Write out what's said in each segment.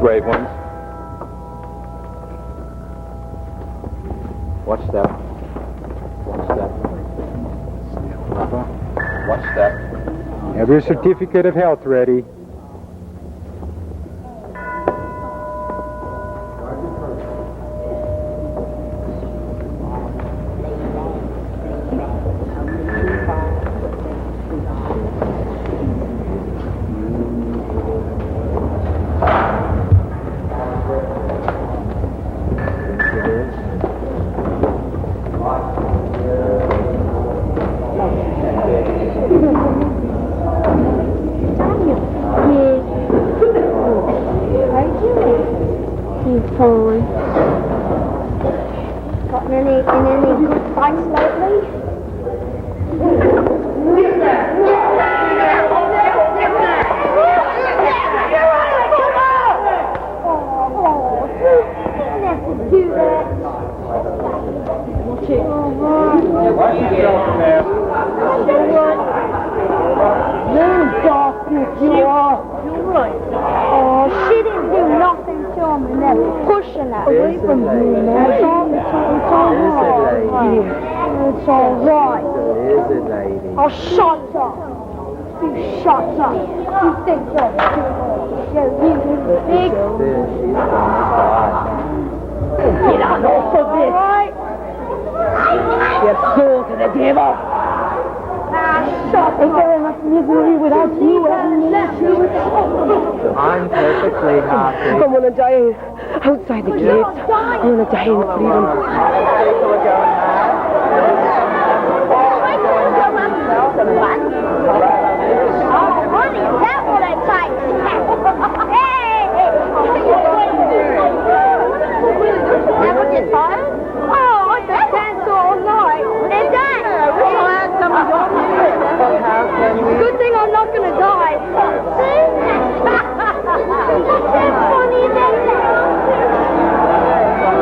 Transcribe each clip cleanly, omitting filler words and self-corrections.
great ones. Watch step. Watch step. Watch step. Have your certificate of health ready. I'm perfectly happy. I'm gonna die outside the gates. I'm gonna die in freedom. Good thing I'm not gonna die. That's funny, isn't it?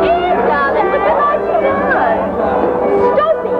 Yeah, darling, would you like to know? Stop it!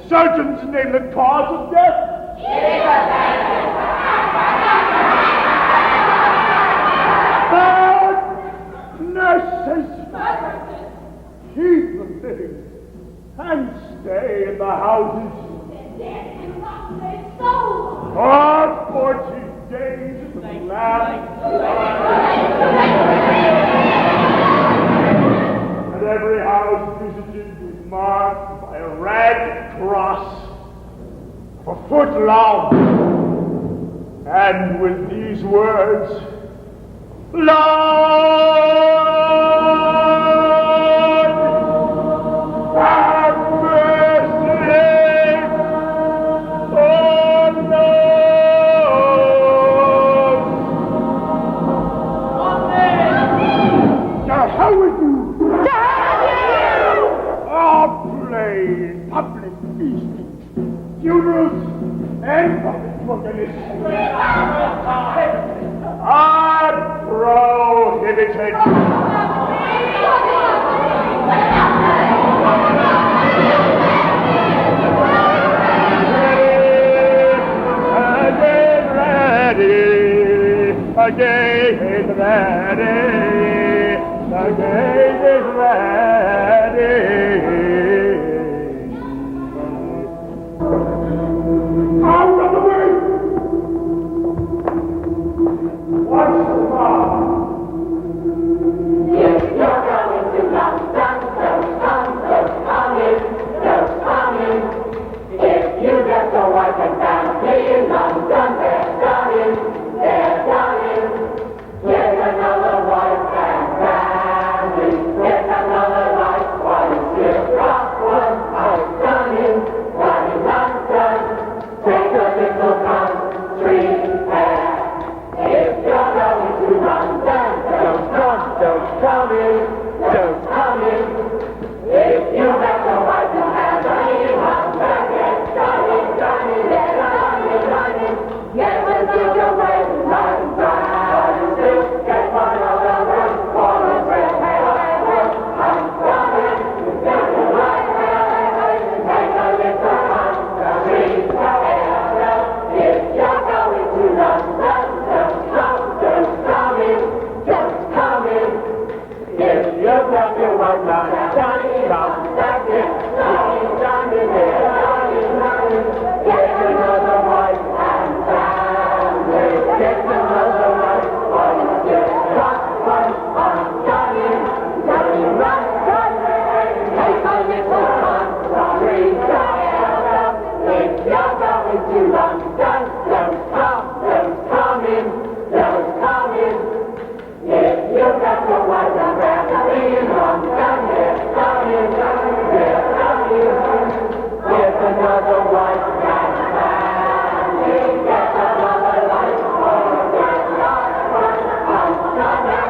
Surgeons name the cause of death. But nurses, keep the living and stay in the houses. For 40 days of the last. And every house visited was marked by a red cross, a foot long, and with these words, Lord, have mercy on us. are prohibited. The gate is ready. The gate is ready. Out of the way! Watch the bar. If you're going to London, don't come in. If you get the wife and family in London, they're dying. Get another wife and family. Get another life while you still got one. I'm done in London. Take a little country air. If you're going to London, don't come in. If you met a wife and family in London, get done in. Get another wife and family. Get one other one for a friend. I'm coming. Get the right hand. Take a little country air. If you're going to London, don't come in. If you've got your wife and family, come back in. Get another wife and family. Get another wife. Take a little country air. If you're going to London, don't come in. If you've got your wife and family in London, get another wife and family. Get another life for get lost one. I'm coming.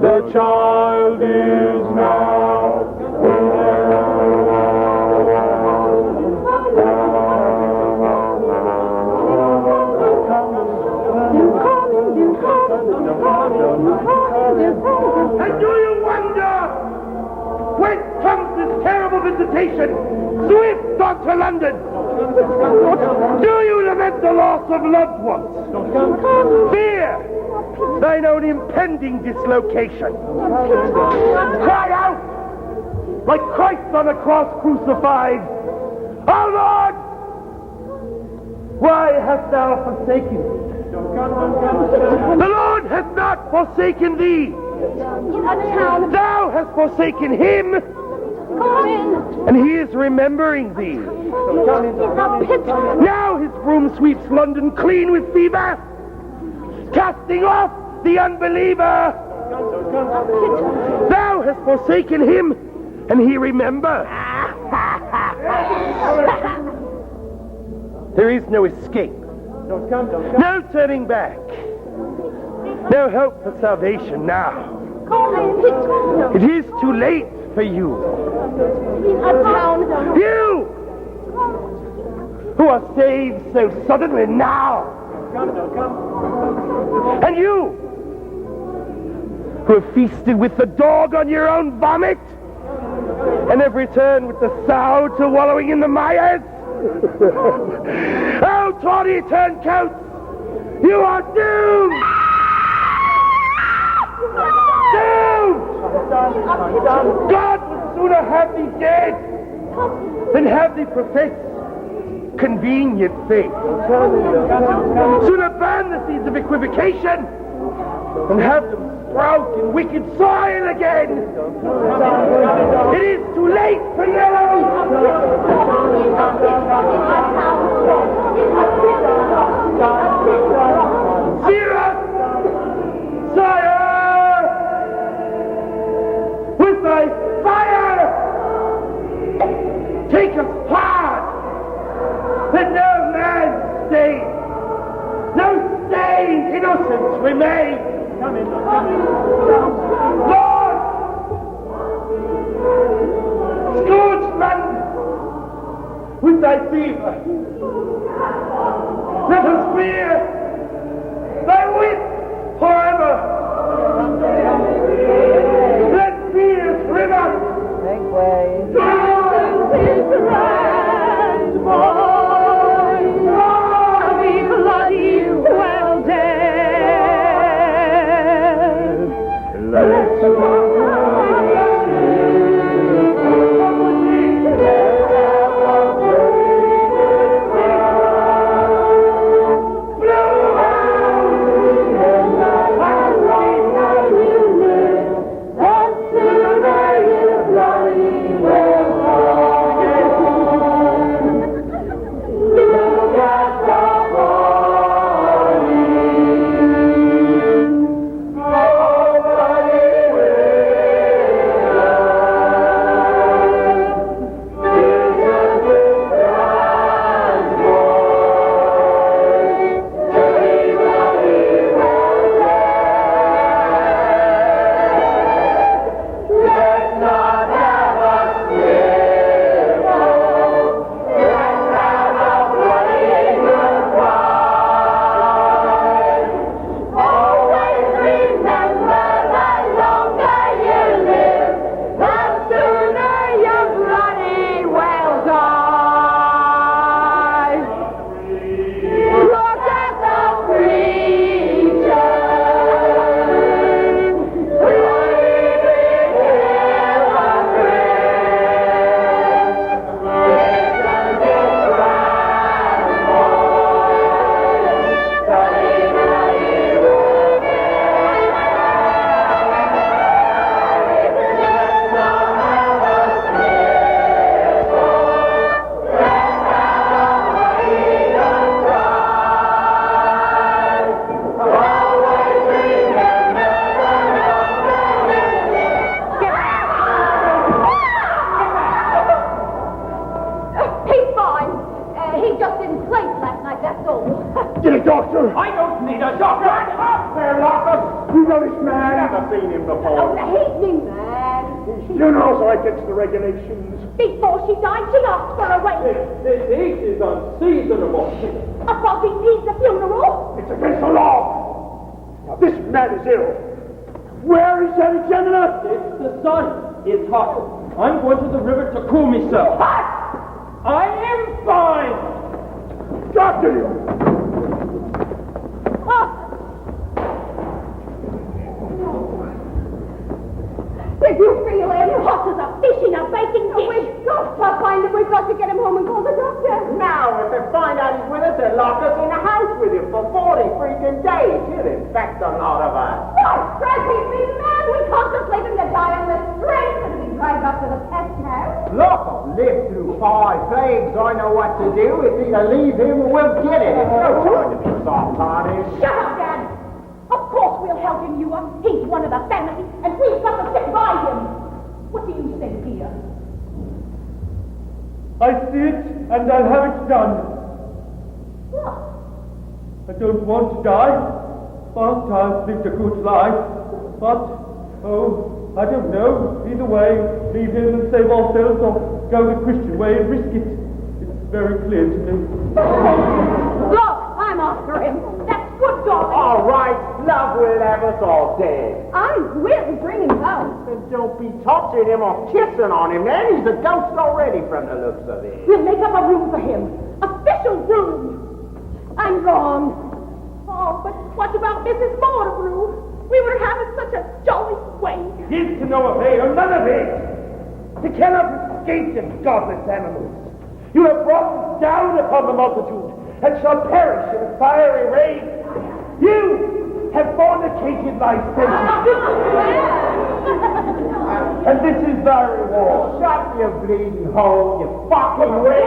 The child is now. And do you wonder whence comes this terrible visitation, swift unto London? Do you lament the loss of loved ones? Fear thine own impending dislocation. Cry out like Christ on a cross crucified, "O Lord, why hast thou forsaken me?" The Lord hath not forsaken thee. Thou hast forsaken him, and he is remembering thee. Now his broom sweeps London clean with fever, casting off the unbeliever. Thou hast forsaken him, and he remembers. There is no escape, no turning back, no hope for salvation now. It is too late for you. You who are saved so suddenly now. And you who have feasted with the dog on your own vomit, and have returned with the sow to wallowing in the mires? Oh, tawny turncoats, you are doomed! Doomed! God would sooner have thee dead than have thee profess convenient faith. Sooner burn the seeds of equivocation than have them sprout in wicked soil again. It is too late for you! Sirrah! Sire! With thy fire! Take us hard! Let no man stain, no stained innocence remain! Lord! Scourge London with thy fever. Let us fear thy wit forever. Let fear's river Make way. Down his grand voice, be bloody well dead. Let's Get a doctor! I don't need a doctor! Up there, Lockhart! You know this man? Never seen him before. Oh, he's new man. You know, so I gets the regulations. Before she died, she asked for a raise. This heat is unseasonable. I thought he needs a funeral. It's against the law. Now, this man is ill. Where is that examiner? It's the sun. It's hot. I'm going to the river to cool myself. What? I am fine. Doctor, you! Did you feel him? Hot as a fish in a baking dish. We've got to find him. We've got to get him home and call the doctor. Now, if they find out he's with us, they'll lock us in the house with him for 40 freaking days. He'll infect a lot of us. What? Fred, he's been mad. We can't just leave him to die on the street and be dragged up to the pest house. Look, I've lived through 5 plagues. I know what to do. It's either leave him or we'll get it. It's no time to be soft-hearted. Shut up, Dad. Of course we'll help him, you are. He's one of the family, and we've got to sit by him. What do you say, dear? I see it, and I'll have it done. What? I don't want to die, but I've lived a good life. But, oh, I don't know. Either way, leave him and save ourselves, or go the Christian way and risk it. It's very clear to me. Look, I'm after him. That's would, darling. All right, love will have us all dead. I will bring him home. Then don't be touching him or kissing on him, man. He's a ghost already from the looks of it. We'll make up a room for him. Official room. I'm wrong. Oh, but what about Mrs. Mortimer? We were having such a jolly way. He's to no avail, none of it. He cannot escape them, godless animals. You have brought down upon the multitude, and shall perish in a fiery rage. You have fornicated my senses. And this is thy reward. Shut your bleeding hole, you fucking witch!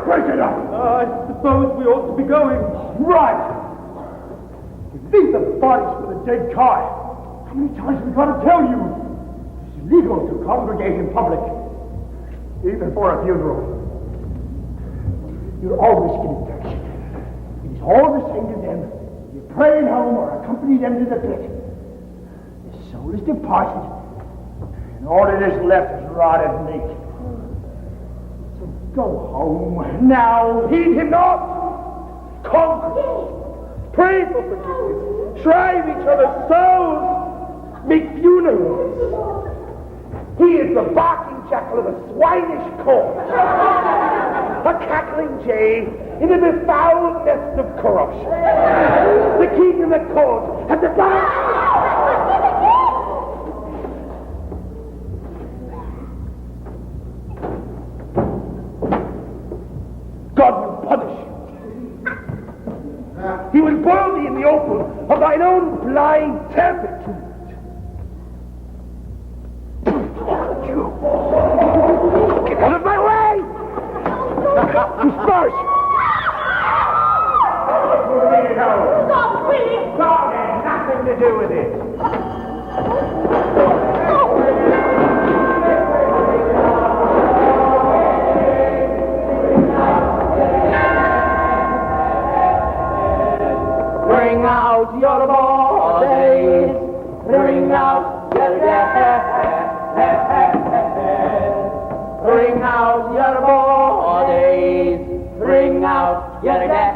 Break it up! I suppose we ought to be going. Right! Leave the bodies for the dead car. How many times have we got to tell you? It's illegal to congregate in public, even for a funeral. You're always getting touched. It is all the same to them. You pray at home or accompany them to the pit. The soul is departed, and all that is left is rotted meat. So go home now. Heed him not. Conquer. Pray for forgiveness. Shrive each other's souls. Make funerals. He is the barking jackal of a swinish court. A cackling jay in a befouled nest of corruption. The king and the court and the God will punish you. He will boil thee in the opal of thine own blind turpitude. Get out of my way! Disperse! Stop, Willie! God had nothing to do with it. Bring out your bodies, bring out your dead. Bring out your bodies, bring out your dead.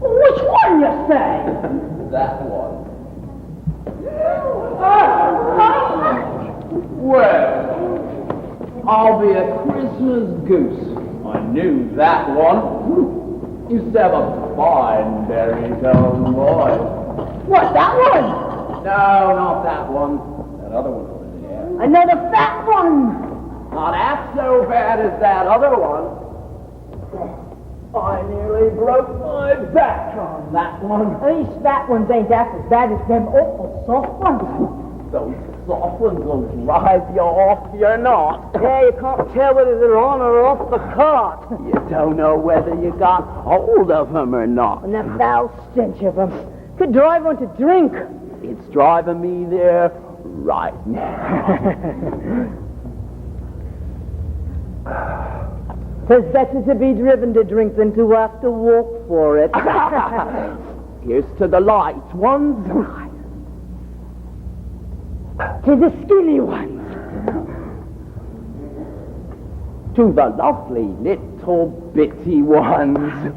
Which one, you say? That one. Well, I'll be a Christmas goose. I knew that one. Used to have a fine baritone voice. What, that one? No, not that one. That other one over there. Another fat one. Not half so bad as that other one. I nearly broke my back on that one. These fat ones ain't half as bad as them awful soft ones. Those soft ones will drive you off your knot. Yeah, you can't tell whether they're on or off the cart. You don't know whether you got hold of them or not. And the foul stench of them. Could drive one to drink. It's driving me there right now. It's better to be driven to drink than to have to walk for it. Here's to the light ones. To the skinny ones. To the lovely little bitty ones.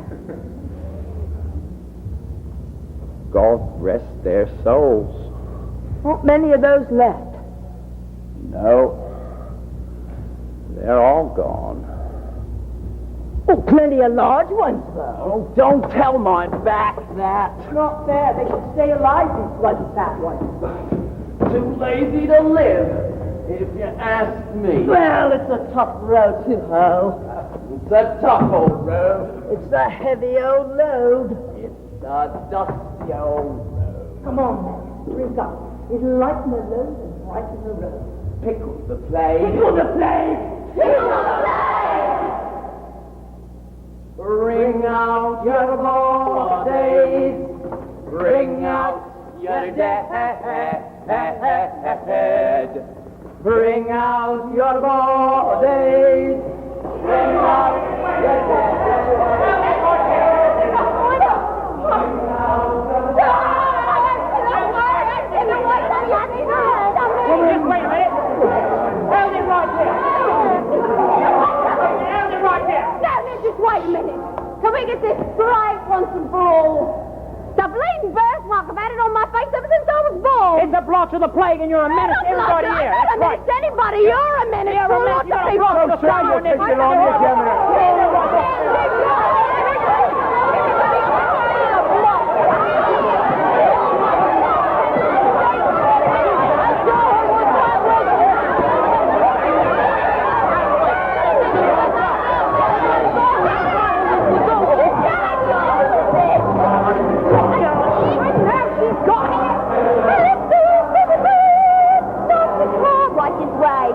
God rest their souls. Not many of those left. No. They're all gone. Oh, plenty of large ones, though. Oh, don't tell my back that. Not fair. They should stay alive, these bloody fat ones. Too lazy to live, if you ask me. Well, it's a tough road to hoe. It's a tough old road. It's a heavy old load. It's a dusty old road. Come on, now. Drink up. It'll lighten the load and brighten the road. Pickle the plague. Pickle the plague! Pickle the plague! Bring out your body. dead. Bring out your bodies. Bring out your dead. Just wait a minute. Hold it right there. Hold it right there. Now, just wait a minute. Can we get this straight once and for all? The bleeding birthmark, I've had it on my face ever since I was born. It's a blotch of the plague and you're a menace to everybody here. That's right. To anybody, you're a menace. You're a menace. You're a people. blotch of the plague. Take it on you, Governor. Right this way.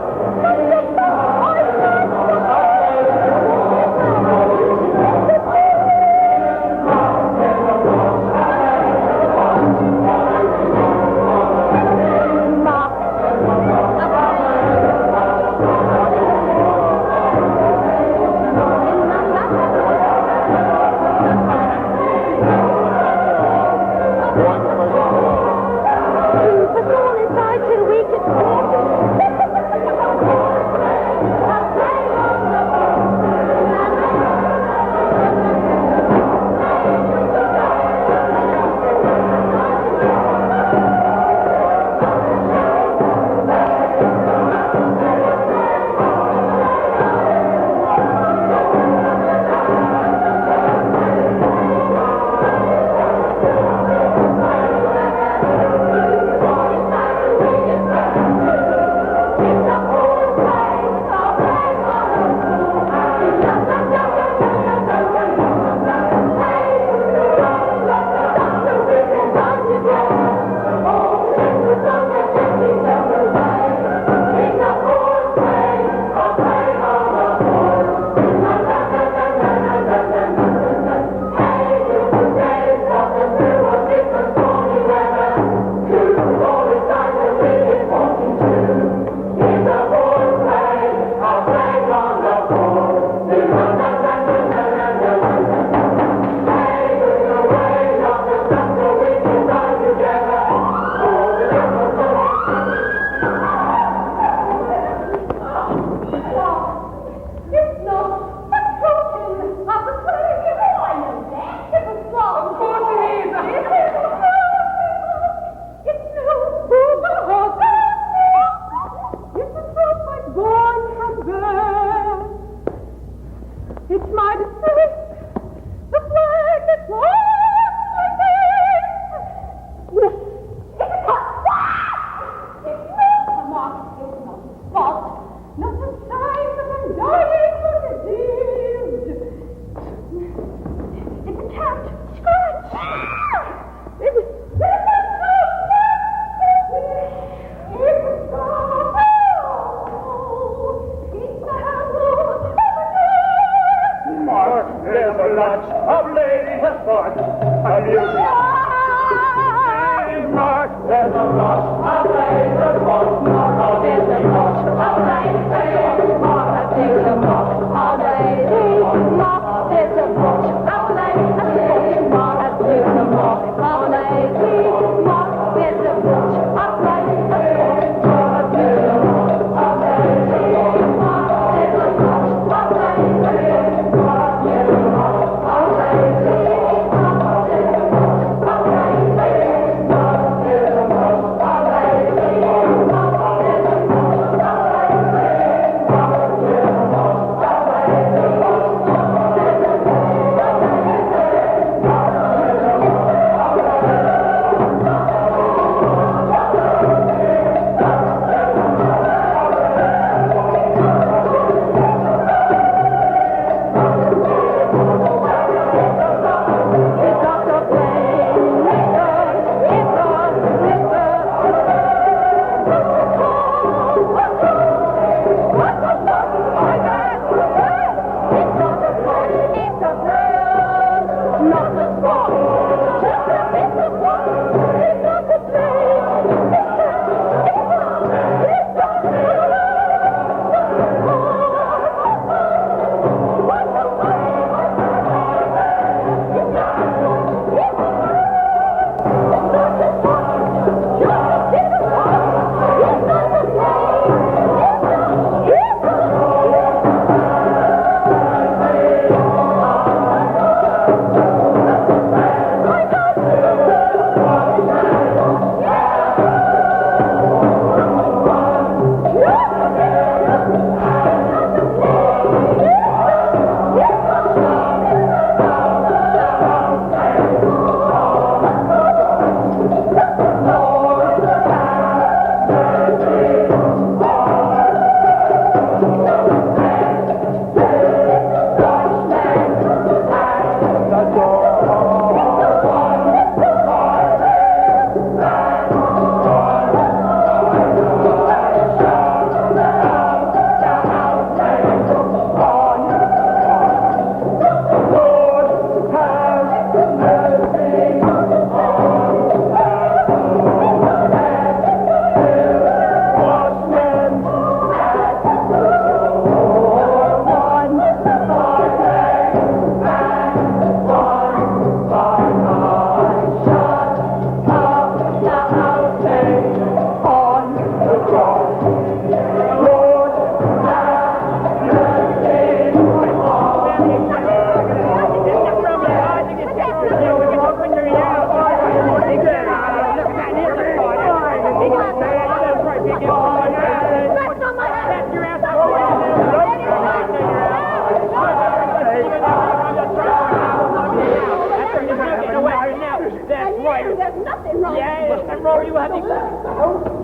roar you have.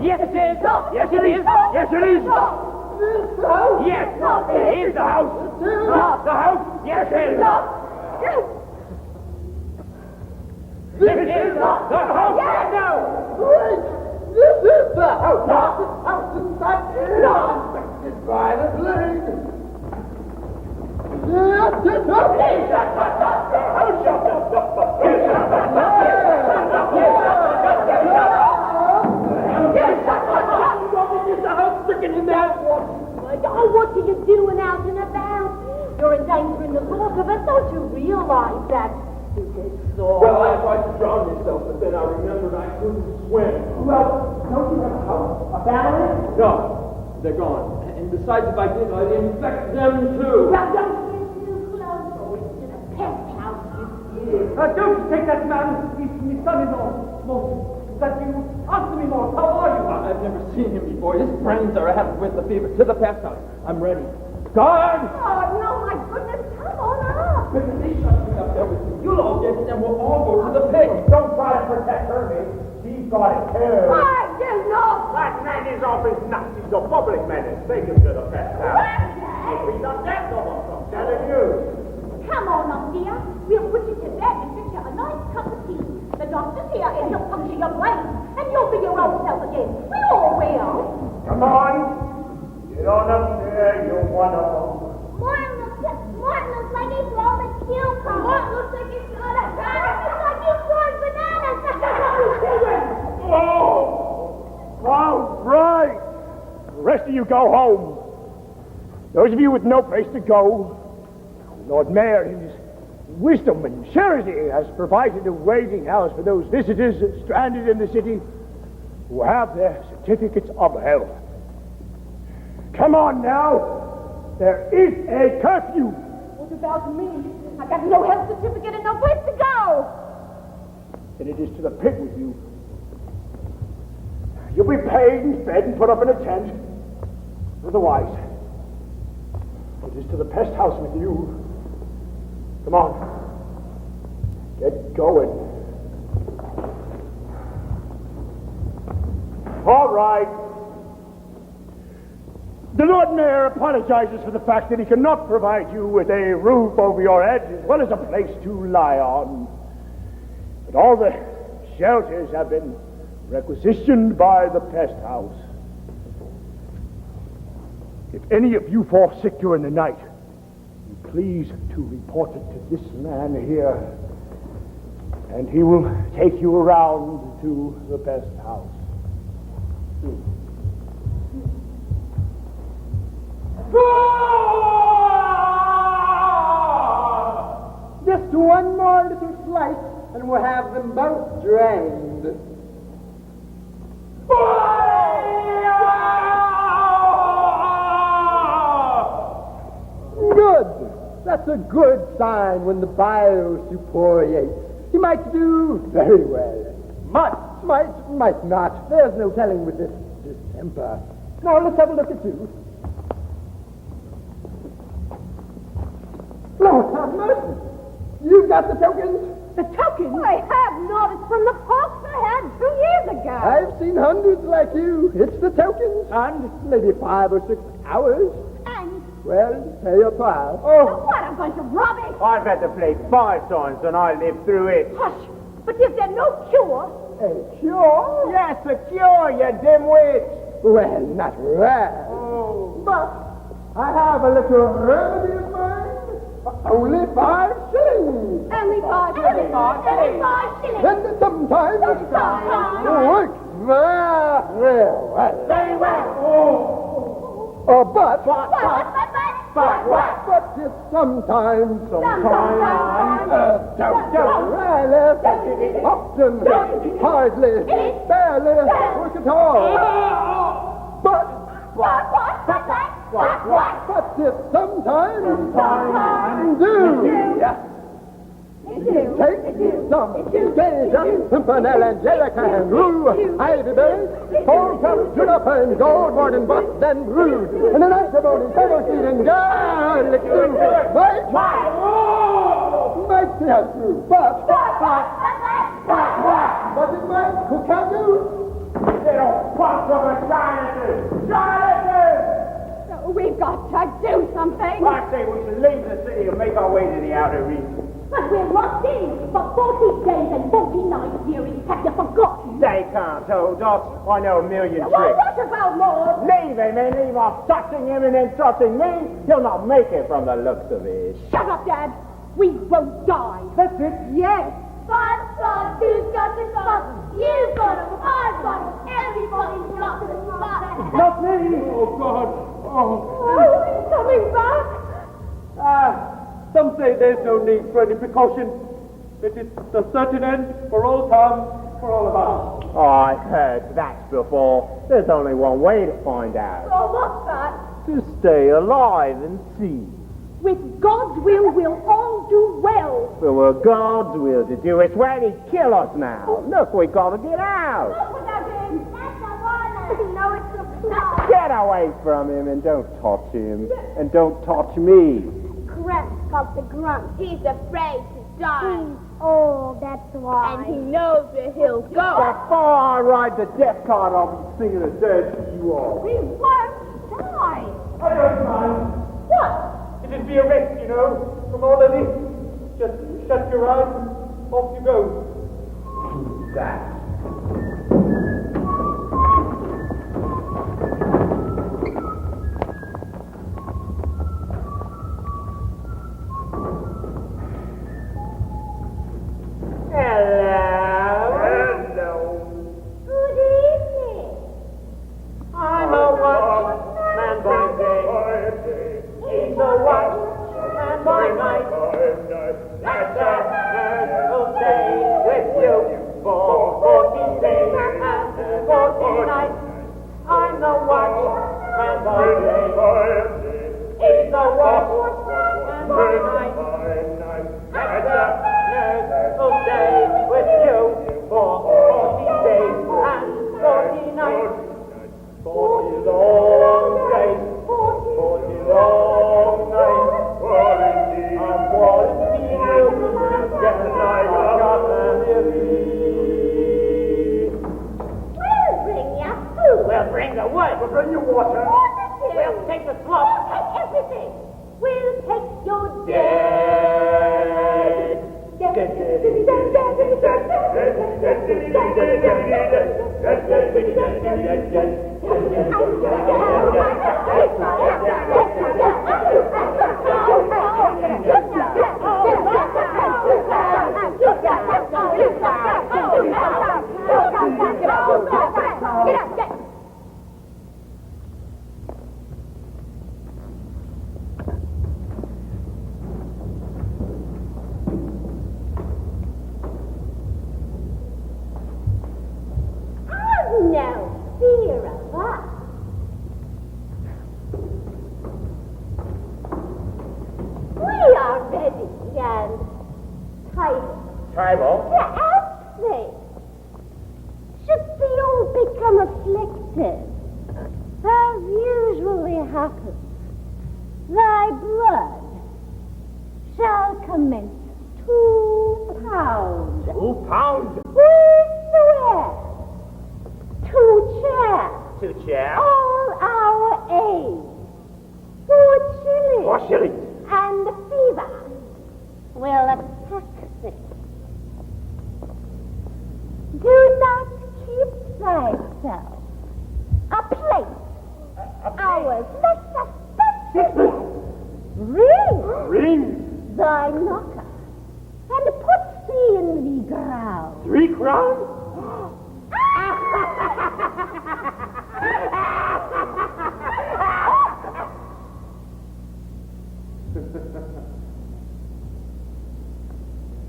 Yes, it is. Yes, it is. Yes, it is. Yes, it is the house. The house. Yes, it is. This is the house. Yes. This is the house. This house is not infected by the plague. Yes, it's up. Oh, what are you doing out and about? You're endangering the both of us. Don't you realize that? Well, I tried to drown myself, but then I remembered I couldn't swim. Well, don't you have a house? A family? No, they're gone. And besides, if I did, I'd infect them too. Well, don't get too close. Go into the pest house with you. Don't you take that man. He's my son-in-law. That you answer me, Mort. How are you? I've never seen him before. His brains are out with the fever. To the pest house. I'm ready. Guard! Oh, no, my goodness. Come on up. But they shut me up there with you. You'll all get it, and we'll all go to the pig. Don't try to protect her, mate. She's got it too. I do not. That man is off his nuts. He's a public menace. Take him to the pest house. If he's not dead, no one from telling you. Come on up, dear. We'll put you to bed and fix you a nice cup of tea. The doctor's here and he'll puncture your brain and you'll be your old self again. We all will. Come on. Get on up there. You're one of them. Martin looks like he's rolled a cucumber. Martin looks like he's got a carrot. Looks like he's growing bananas. All right. The rest of you go home. Those of you with no place to go, Lord Mayor, in his wisdom and charity, has provided a waiting house for those visitors stranded in the city who have their certificates of health. Come on now. There is a curfew. What about me? I got no health certificate and no place to go. And it is to the pig with you. You'll be paid and fed and put up in a tent. Otherwise, it is to the pest house with you. Come on. Get going. All right. The Lord Mayor apologizes for the fact that he cannot provide you with a roof over your head as well as a place to lie on. But all the shelters have been requisitioned by the pest house. If any of you fall sick during the night, please to report it to this man here, and he will take you around to the pest house. Just one more little slice, and we'll have them both drained. Good. That's a good sign when the bile supporiates. He might do very well. Might not. There's no telling with this distemper. Now, let's have a look at you. Lord have mercy. You've got the tokens? The tokens? I have not. It's from the pox I had 2 years ago. I've seen hundreds like you. It's the tokens. And maybe 5 or 6 hours. And? Well, pay your price. Oh, what? I'm going to rob it? I've had the plague 5 times and I lived through it. Hush. But is there no cure? A cure? Yes, a cure, you dimwit. Well, not right. Oh. But I have a little remedy of mine. Only 5 shillings. only 5 shillings. Only 5 shillings. And sometimes it works very well. Very well. But But it's sometimes, Sometimes. rarely, often, hardly, barely, work at all. But it's sometimes do. Take some Gaza, Pimpernel, Angelica, and Rue, Ivyberry, Cold Cup, Tulip, and Gold Morning Bust, then Brood, and an antimony, pebble seed, and garlic stew. Might see us through, but What is mate? Who can do? Little punk of a Jonathan! Jonathan! We've got to do something. I say we should leave the city and make our way to the outer regions. But we're locked in for 40 days and 40 nights, dearie. Have you forgotten? They can't hold us. I know a million Well, tricks. what about more? Leave him and leave off touching him and then trusting me. He'll not make it from the looks of it. Shut up, Dad. We won't die. That's it. Yes. One spot, two got the spot. You've got a five spot. Everybody's got the spot. Not me. Oh, God. Oh, he's coming back. Some say there's no need for any precaution. It is the certain end for all time, for all of us. Oh, I've heard that before. There's only one way to find out. Oh, what's that? To stay alive and see. With God's will, we'll all do well. But what God's will to do is when He'd kill us now. Look, we gotta get out. Look what that is. That's a walnut. No, it's a plot. Get away from him and don't touch him. And don't touch me. Grunt got the grunt. He's afraid to die. Oh, that's why. And he knows where he'll go. Before I ride the death cart, I'll be singing a dirge to you all. We won't die. I don't mind. What? It'd be a rest, you know, from all of this. Just shut your eyes and off you go. That. Good evening. I'm a watchman by day. He's a watchman by night. That's a nurse who'll stay with you for 40 days and 40 nights. I'm the watchman by day. He's the watchman by night. That's a nurse who'll stay with you for 40 days and 40 nights. 40 long days, 40 long nights. I'm quarantined you together like a We'll bring you food. We'll bring the wood. We'll bring you water. We'll take the slush. We'll take everything. We'll take your Dead. No fear of us. We are ready and tight Tribal. to act things. Should they all become afflicted, as usually happens, thy blood shall commence to pound. 2 pounds. We swear to share 2 chairs. all our aid for chilling For shillings. and fever will attack thee. Do not keep thyself a plate. Ours less suspected. Ring thy knocker and put thee in the ground. 3 crowns?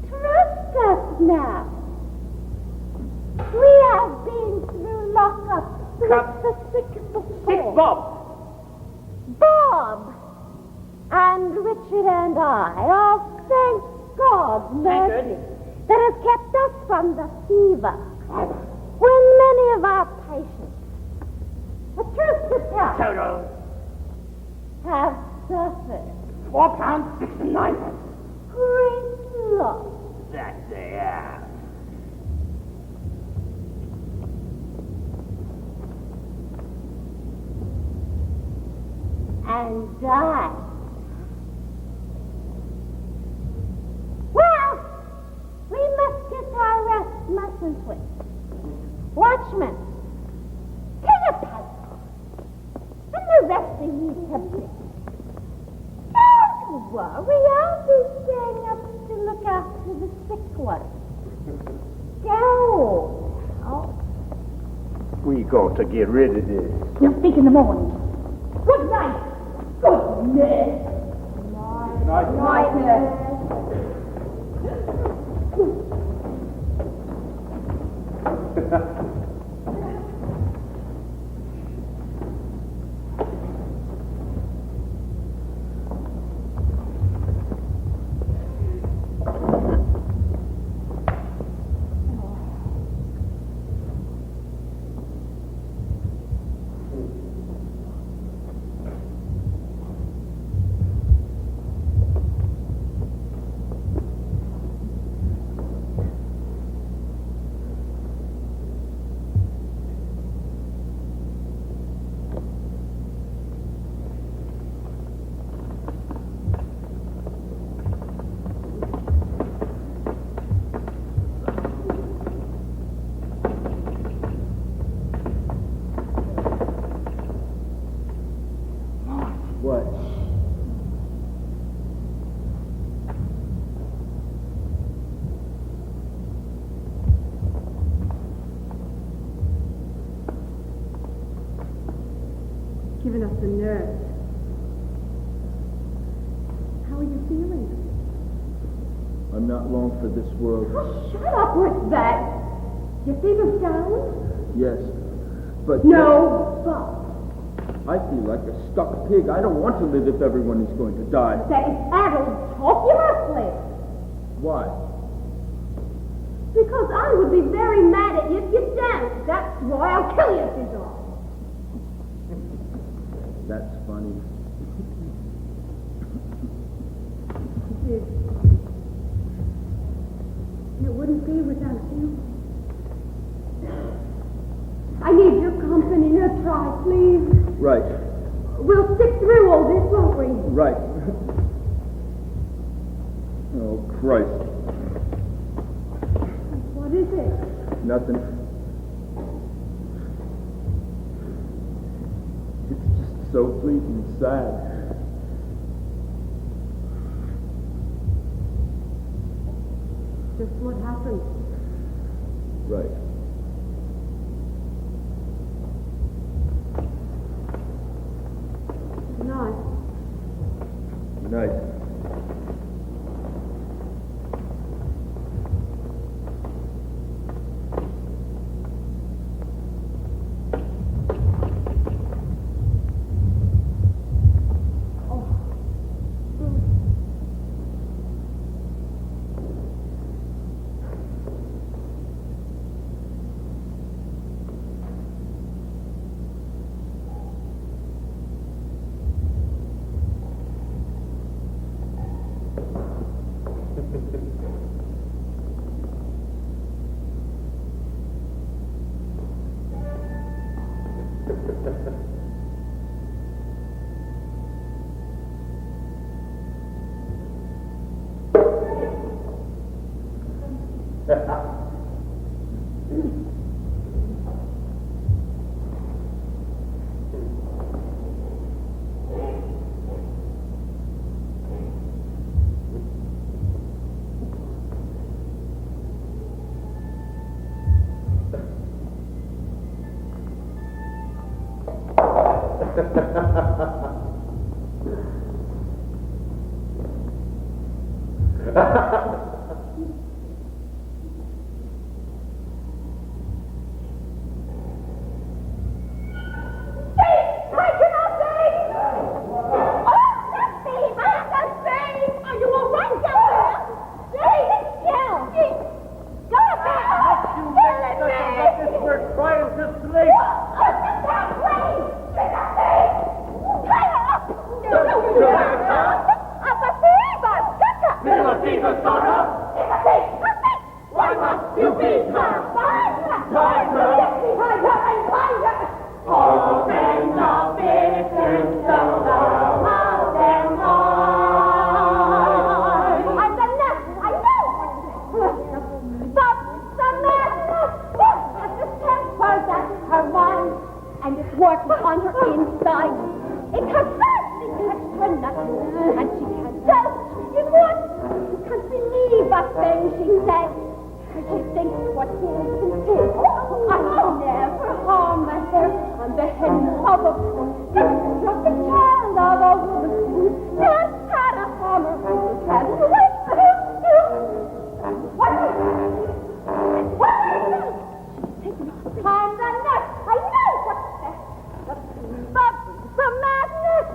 Trust us now. We have been through lockup with the sick before. 6 bob. Bob and Richard and I are, thank God's mercy, that has kept us from the fever. When many of our patients, the truth to tell, Total. have suffered £4.69. great loss. That they have. and die. Well, we must get our rest, mustn't we? Watchman, take a puzzle, and the rest of you to bed. Don't worry, I'll be staying up to look after the sick one. Go now. We got to get rid of this. We'll speak in the morning. Good night. Good night. Night. Night, nurse. Given us the nerve. How are you feeling? I'm not long for this world. Oh, shut up with that. Your fever's down? Yes, but... No, but. I feel like a stuck pig. I don't want to live if everyone is going to die. That is adult talk. You must live. Why? Because I would be very mad at you if you don't. That's why I'll kill you if you don't. That's funny. It wouldn't be without you. I need your company. Now try, please. Right. We'll stick through all this, won't we? Right. Oh, Christ. What is it? Nothing. It's just so bleak and sad. Just what happened? Right. Good night. Good night. Fever, son of thinking that. She thinks what innocent is. I never harm myself. I'm the head of a fool. Just a child of a woman who just had a hammer. Can't wait for him to. What is it? What is it? She's taking off time the nut. I know what's that. The madness.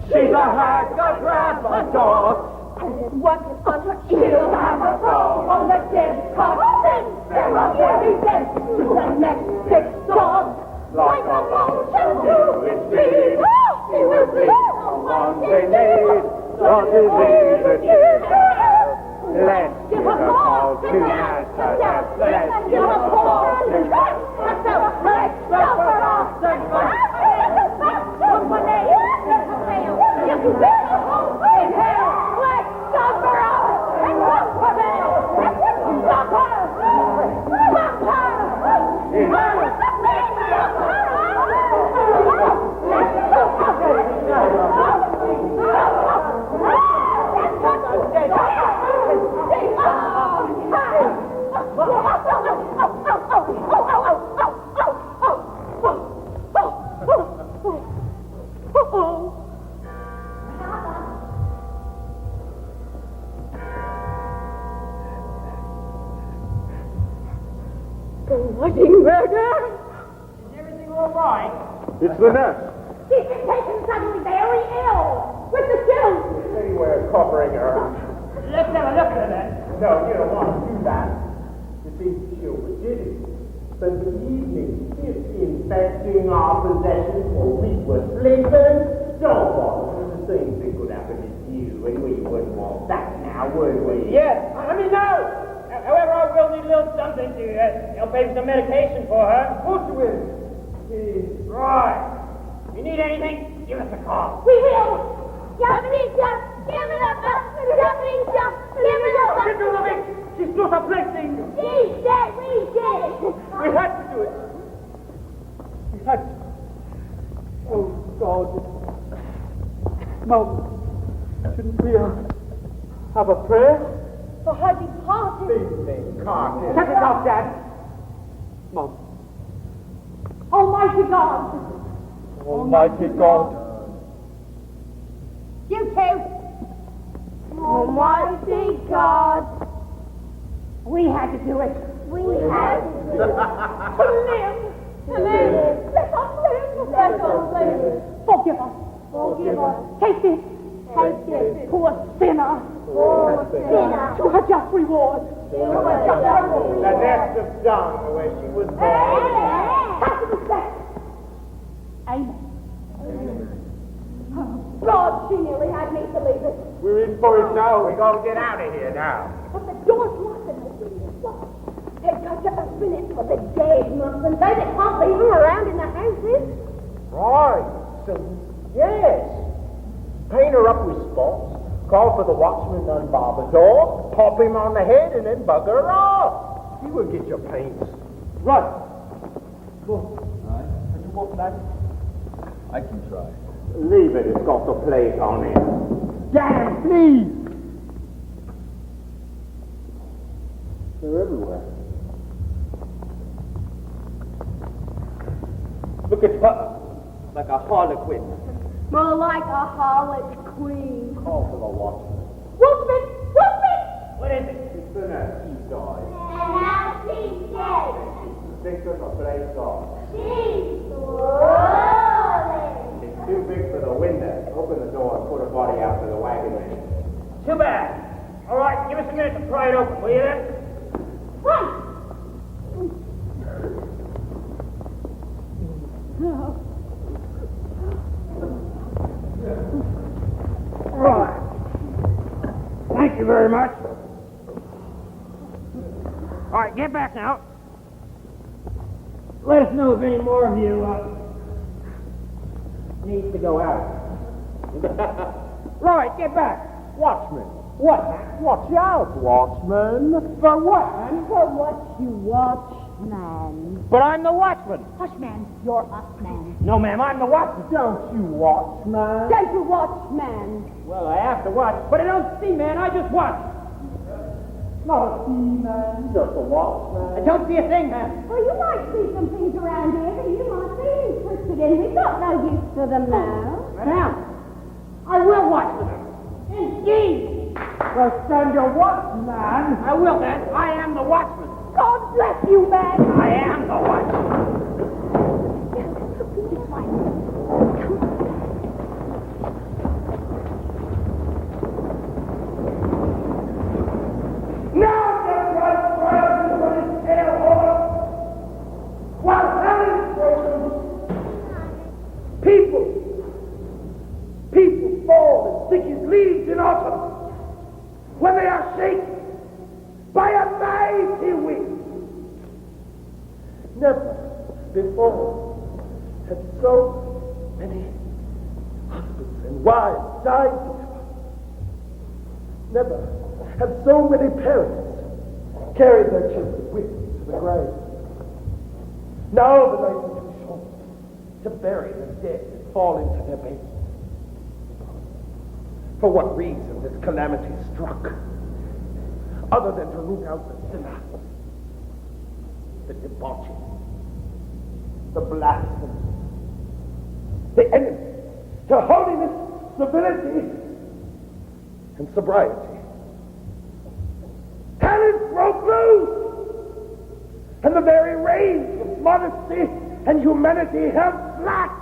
She's a hack of Artaud. What on her heel have a fall on the dead coffin. There are very dead to the next big storm. Like a mountain to its feet. She will be the one they need. The disease that you have. Let's give a call to Candace. Let's give a call to Ernst. Let's have a break. Suffer off the ground. You can bear the whole thing. Let's suffer off and look for them. Stop her. Stop bloody murder! Is everything all right? It's the nurse. She's been taken suddenly very ill with the chills. Anywhere covering her up. Let's have a look at her then. No, you don't want to do that. You see, she overdid it. Spent the evening disinfecting our possessions while we were sleeping. Don't bother. The same thing could happen to you, and we wouldn't want that now, would we? Yes, I mean, no. However, I will need a little something to, pay for some medication for her. Of course you will. Right. If you need anything, give us a call. We will. Gabriella, give it up. Gabriella, give it up. Get to the She's not a blessing. She said we did it. We had to do it. We had to. Oh, God. Mom, shouldn't we have a prayer? For her departed. Shut it off, Dad. Mom. Almighty God. Almighty God. You two. Almighty God. We had to do it. We had to do it. To live. To live. Let us live. Let us live. Forgive us. Forgive us. Take this. Take this. Poor sinner. Poor sinner. To her just reward. The nest of dung where she was born. Have to be said. Amen. Oh, God, she nearly had me believe it. We're in for it now. We're going to get out of here now. But the door's locked and it's locked. They've got to open it for the dead mustn't they? They can't leave them around in the houses. Right. So, yes. Paint her up with spots, call for the watchman to unbar the door, pop him on the head, and then bugger her off. You will get your paints. Right. Go. Can you walk back? I can try. Leave it, it's got the plate on it. Dan, please! They're everywhere. Look at her. Like a harlequin. More like a harlot queen. Call for the watchman. Wolfman! Wolfman! What is it? It's the nurse. She died. And now she's dead. Stick to the plate off. She's rolling. It's too big for the window. Open the door and put her body out to the wagon. Too bad. All right, give us a minute to pry it open, will you then? Right. Right. Thank you very much. All right, get back now. Let us know if any more of you needs to go out. Right, get back. Watchman. What? Watch out, watchman. For what, man? For what you watch, man. But I'm the watchman. Hush, man. You're us, man. No, ma'am, I'm the watchman. Don't you watch, man? Don't you watch, man. Well, I have to watch, but I don't see, man. I just watch. Not a seaman, just a watchman. I don't see a thing, man. Well, you might see some things around here that you might be interested in. We've got no use for them now. Madame, I will watch for them. Indeed. Well, stand your watch, man. I will, then. I am the watchman. God bless you, man. I am the watchman. Now the blood rises on his tail horn, while hell is broken. People fall as thick as leaves in autumn when they are shaken by a mighty wind. Never before had so many husbands and wives died together. Never have so many parents carried their children with them to the grave. Now the nights are too short to bury the dead and fall into their babies. For what reason this calamity struck, other than to root out the sinner, the debauchee, the blasphemy, the enemy to holiness, civility, and sobriety. Hell is broke loose, and the very reins of modesty and humanity held slack.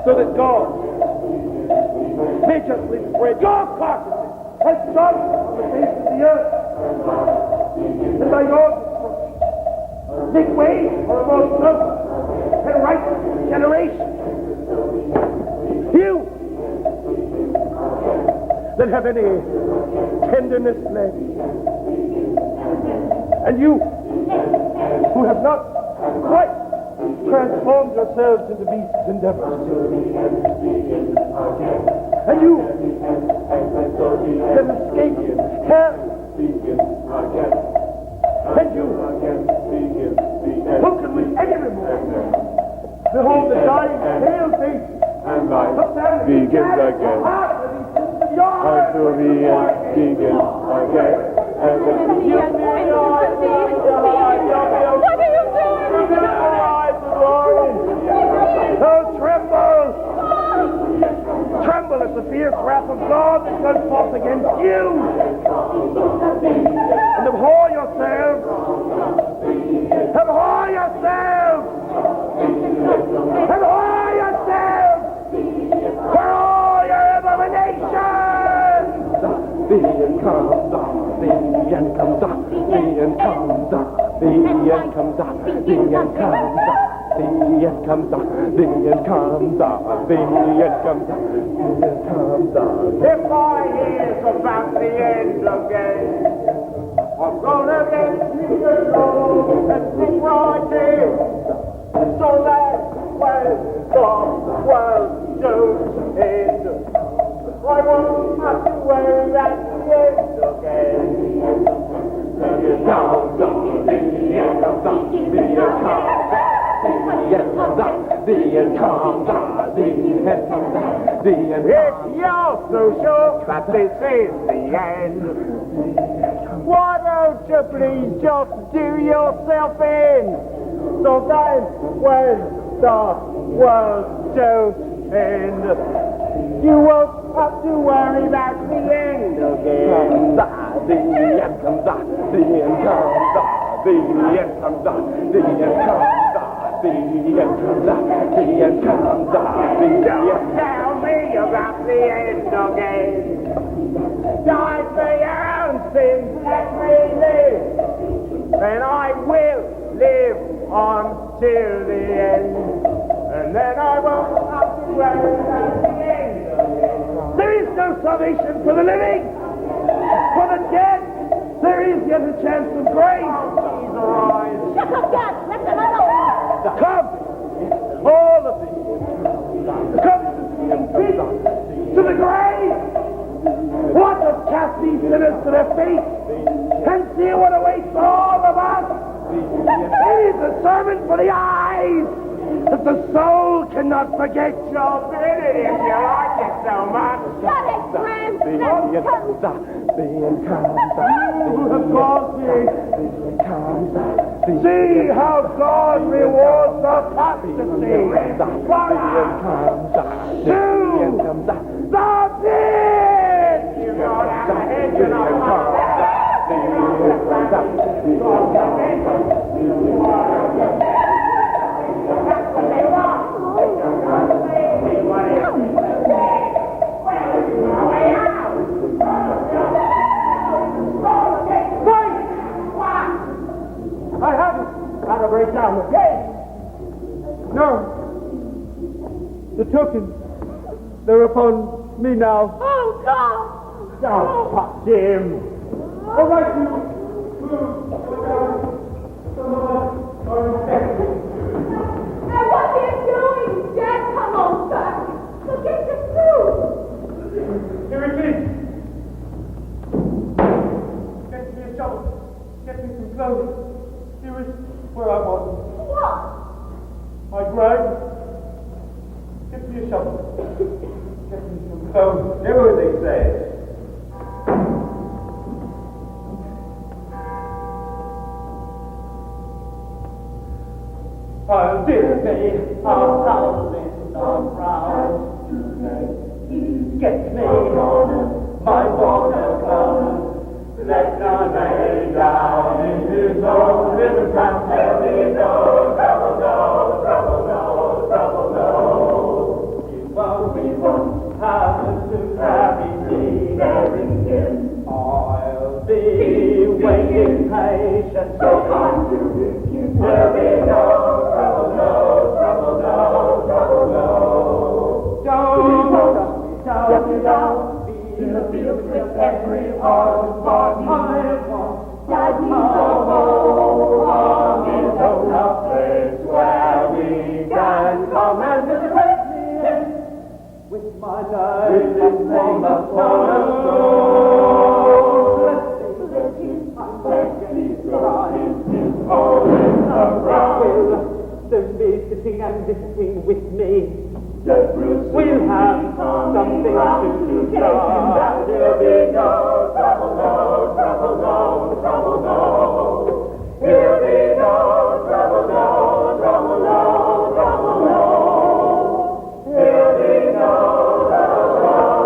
So that God may justly spread your carcasses as dust on the face of the earth, and by your destruction make way for a more noble and righteous generation. You that have any tenderness left, and you who have not quite transformed yourselves into beasts and devils, and you that escaped hell, and you who can with any remorse behold the dying pale face and life begins again. Until the end begins again. And then you What are you doing? Oh, tremble! Tremble at the fierce wrath of God that goes forth against you! And abhor yourselves! Abhor yourselves! Abhor yourselves! For all your abominations! the end comes up, the end comes up, the end comes up, the end comes up, the end comes up. The end comes up, the end comes up, the end comes up, the end comes up. If I hear about the end again, I'm gonna get the soul and sing right here. So that when the world don't end, I won't have to worry at the end again. The end comes up, the end comes up, the end comes up. The end comes up, the end comes up, the end comes up, the end. If you're so sure that this is the end, why don't you please just do yourself in? So then when the world don't end, you won't have to worry about the end again. The end comes up, the end comes up, the end comes up, the end comes up. The end comes up, the end comes up, the end. Don't tell me about the end again. Die for your own sins, let me live. And I will live until the end. And then I won't have to worry about the end again. There is no salvation for the living. For the dead, there is yet a chance of grace. Please arise. Shut up, Dad! Let them alone! Come, all of thee, come to the grave. What of cast these sinners to their feet and see what awaits all of us? It is a sermon for the eyes that the soul cannot forget. So bid it if you like it so much. Shut it, Graham. Let's come. See how God rewards apostasy. Two, the bid! You know that ahead, you know. I haven't had a breakdown of gate. No. The tokens, they're upon me now. Oh, God. Now, Pop Jim. All right, you. Now, what are you doing? Dad, come on, sir. Look at the food. Here it is. Get me a shovel. Get me some clothes. Here is where I was. What? My grave. Get me a shovel. Get me some clothes. Do as he says. I'll dear me a thousand of crowns. Get me my border clothes. Let none lay down in his own little town. There be no trouble, no trouble, no trouble, no. If we won't happen to carry me, I'll be waiting patient. So come to you. There be no trouble, no trouble, no trouble, no. Down, be the field with every heart, but I want Daddy to hold into a place where we can come and celebrate me with my name upon the stone. Let his rise, his holding the ground. Don't be sitting and listening with me. We'll have something to do. There'll be no trouble, no trouble, no trouble, no. There'll be no trouble, no trouble, no trouble, no. There'll be no trouble, no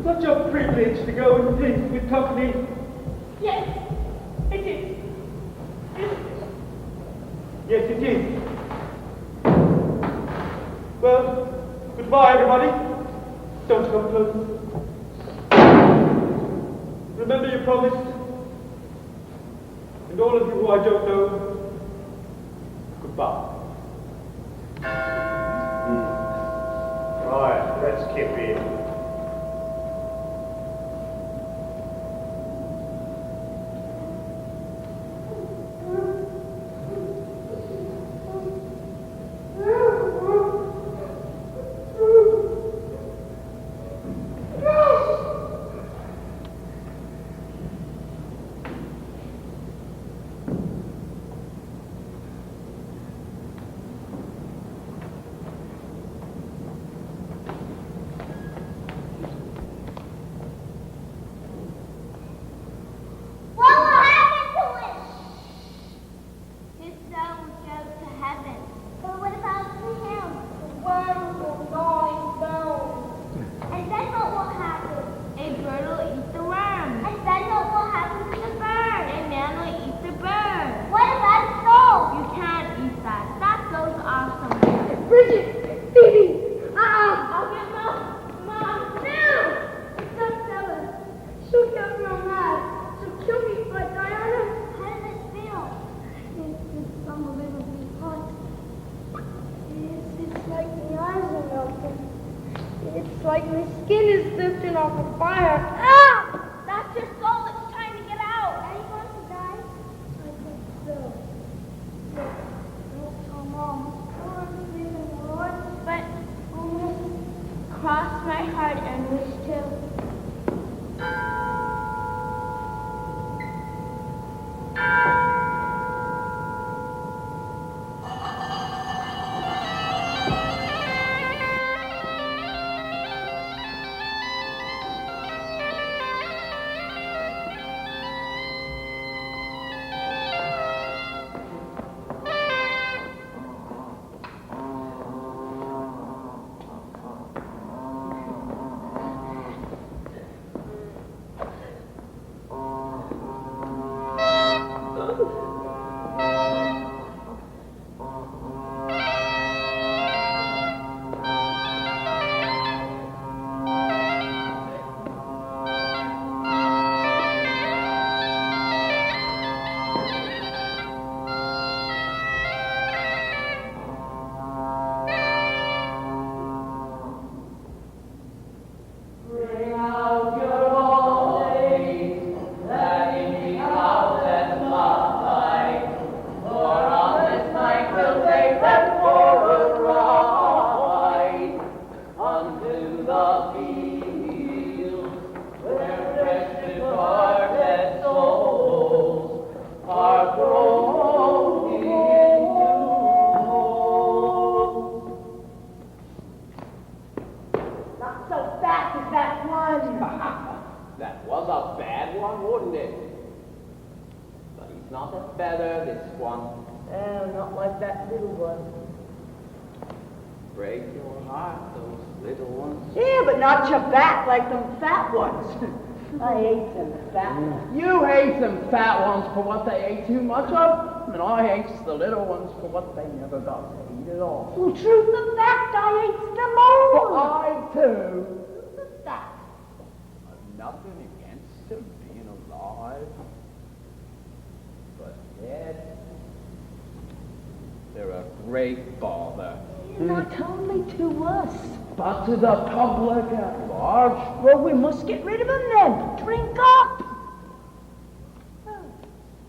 Such a privilege to go and drink with company. Yes, it is. Yes, it is. Well, goodbye, everybody. Don't come close. Remember your promise. And all of you who I don't know, goodbye. Right, let's keep in. What will happen to him? His soul will go to heaven. But what about him? The worms will gnaw his bones. And then what will happen? A bird will eat the worm. And then what will happen to the bird? A man will eat the bird. What about his soul? You can't eat that. That goes off somewhere. Bridget! Phoebe! I'll get Mom. Mom, no! Don't tell her. She'll get real mad. She'll kill me, but Diana... How does it feel? It's unbelievably hot. It's like the eyes are melting. It's like my skin is lifting off a fire. Ah! That's your soul. It's trying to get out. Are you going to die? I think so. Look, don't tell Mom. I'm leaving, Lord. But cross my heart and wish to. That was a bad one, wouldn't it? But he's not as better, this one. Oh, not like that little one. Break your heart, those little ones. Yeah, but not your back like them fat ones. I hate them fat ones. You hate them fat ones for what they ate too much of, and I hate the little ones for what they never got to eat at all. Well, truth of fact, I hate them all. But I too. Truth of fact. I've nothing against them being alive, but dead, they're a great bother. Not only to us. But to the public at large. Well, we must get rid of them then. Drink up.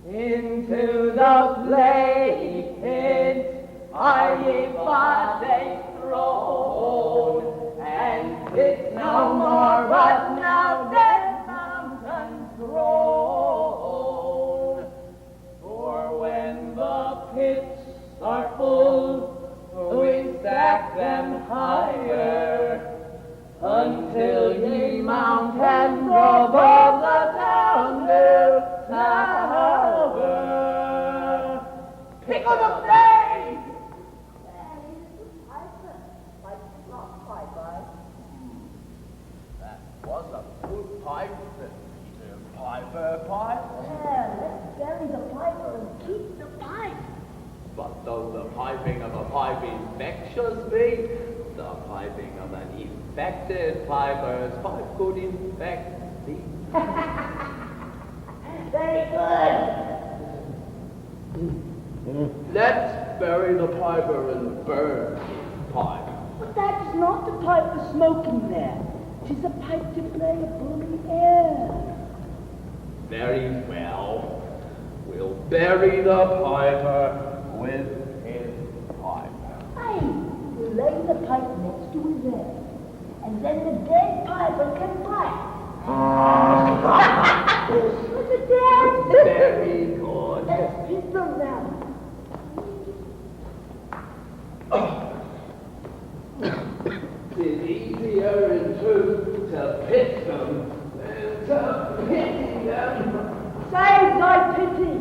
Into the plague pit are ye bodies thrown, and it's no more but now dead mountains grown. For when the pits are full, we stack them higher, until ye mount and above the Downhill Tower. Pick of the plague! That was a Piper, pipe. Yeah, let's bury the piper and keep the pipe. But though the piping of a pipe infectious be, the piping of an infected piper's pipe could infect thee. Very good. Let's bury the piper and burn his pipe. But that is not the pipe for smoking there. 'Tis a pipe to play upon the air. Very well. We'll bury the piper with his pipe. Aye, we'll lay the pipe next to his head. And then the dead piper can pipe. Was it dead? Very good. Let's pit them now. It's easier in truth to pit them than to pity them. Save thy pity.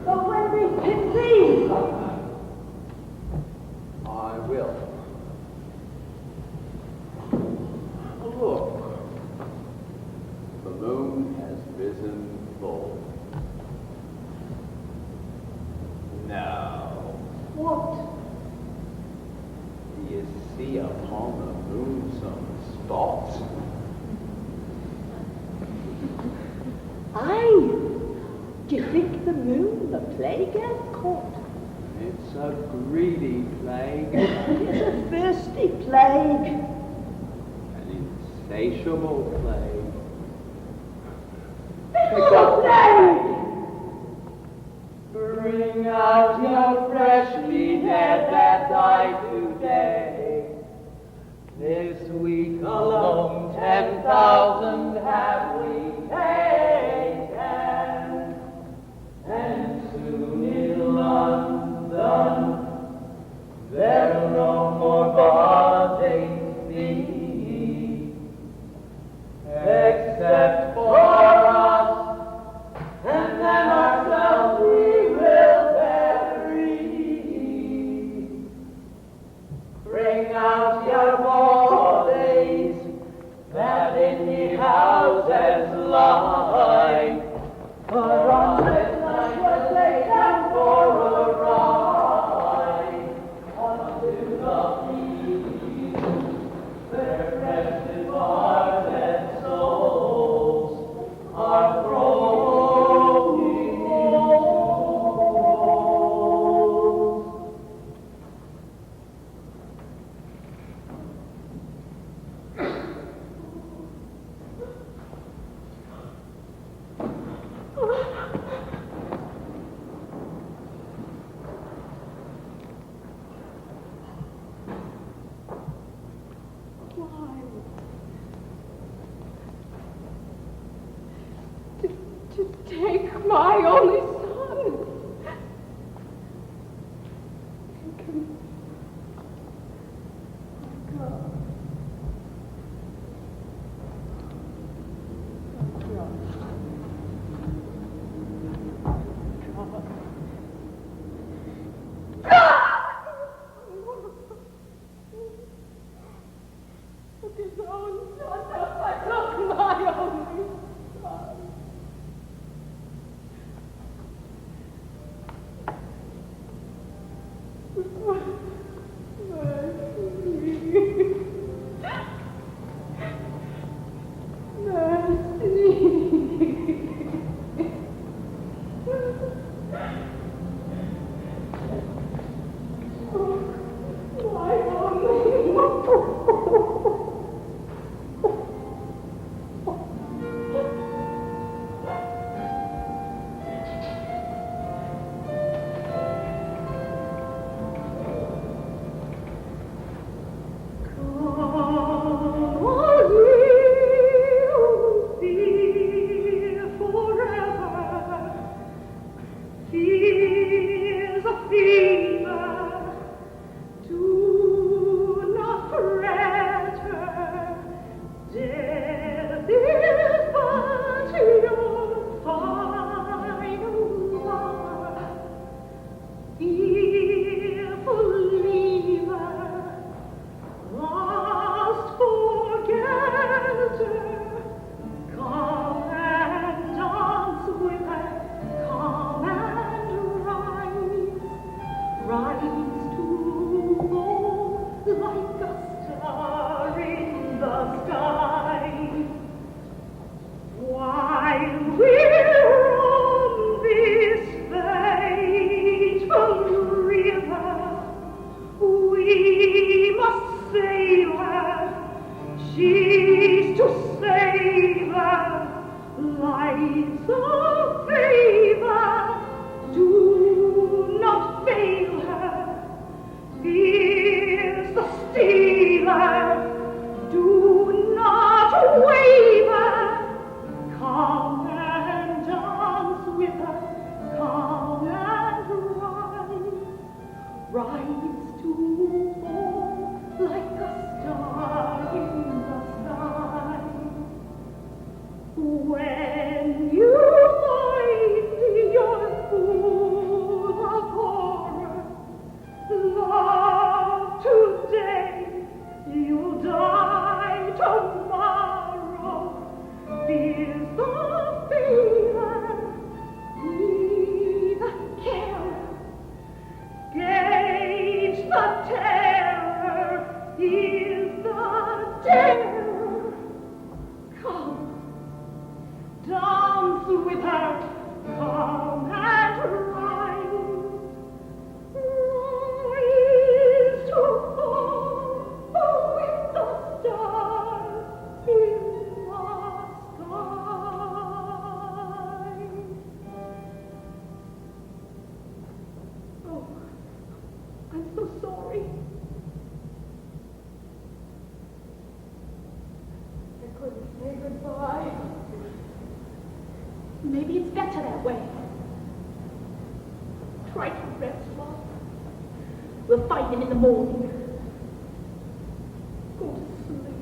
But when we pit thee, I will. Look, the moon has risen full. Now, what? do you see upon the moon some spots? Aye. Do you think the moon the plague has caught? It's a greedy plague, It's a thirsty plague. an insatiable plague. It's a plague! Bring out your freshly dead that die today. This week alone 10,000 have we taken, and soon in London there'll no more bodies be, except for us, and then ourselves we will bury. Bring out your bodies that in the houses lie, for on this night we'll take them for a ride unto the field. Their rested hearts and souls are thrown. To take my only son. Take him. God. With his own son, I took my only son. Life's a favor, do not fail her. Here's the stealer, do not waver. Come and dance with her, come and rise to fall like a star in the sky. When you find you're full of horror, love today, you'll die tomorrow. Fear's the fever, breathe care, gauge the terror, is the dare. Come, dance with her, come and rise. Rise to fall with the stars in the sky. Oh, I'm so sorry. I couldn't say goodbye. Maybe it's better that way. Try to rest, love. We'll fight him in the morning. Go to sleep.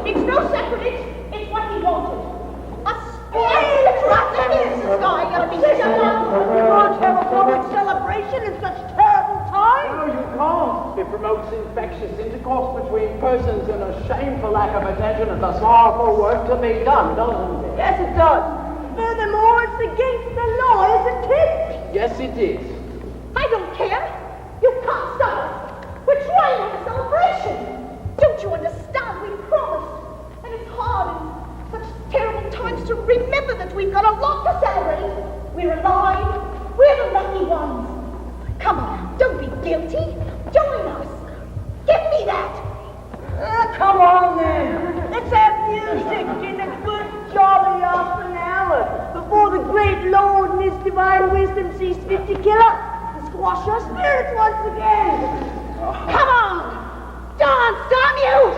It's no secret, it's what he wanted. the sky ought to be shut off. We won't have a public celebration in such terrible times. No, you can't. It promotes infectious intercourse between persons and a shameful lack of attention and the sorrowful work to be done, doesn't it? Yes, it does. Furthermore, it's against the law, isn't it? Yes, it is. I don't care. You can't stop us. We're trying to have a celebration. Don't you understand? We promised. And it's hard in such terrible times to remember that we've got a lot to celebrate. We're alive. We're the lucky ones. Come on, don't be guilty. Join us. Give me that. Come on then. Let's have music and a good jolly half an hour before the great Lord in His divine wisdom sees fit to kill us and squash our spirits once again. Come on. Dance, damn you!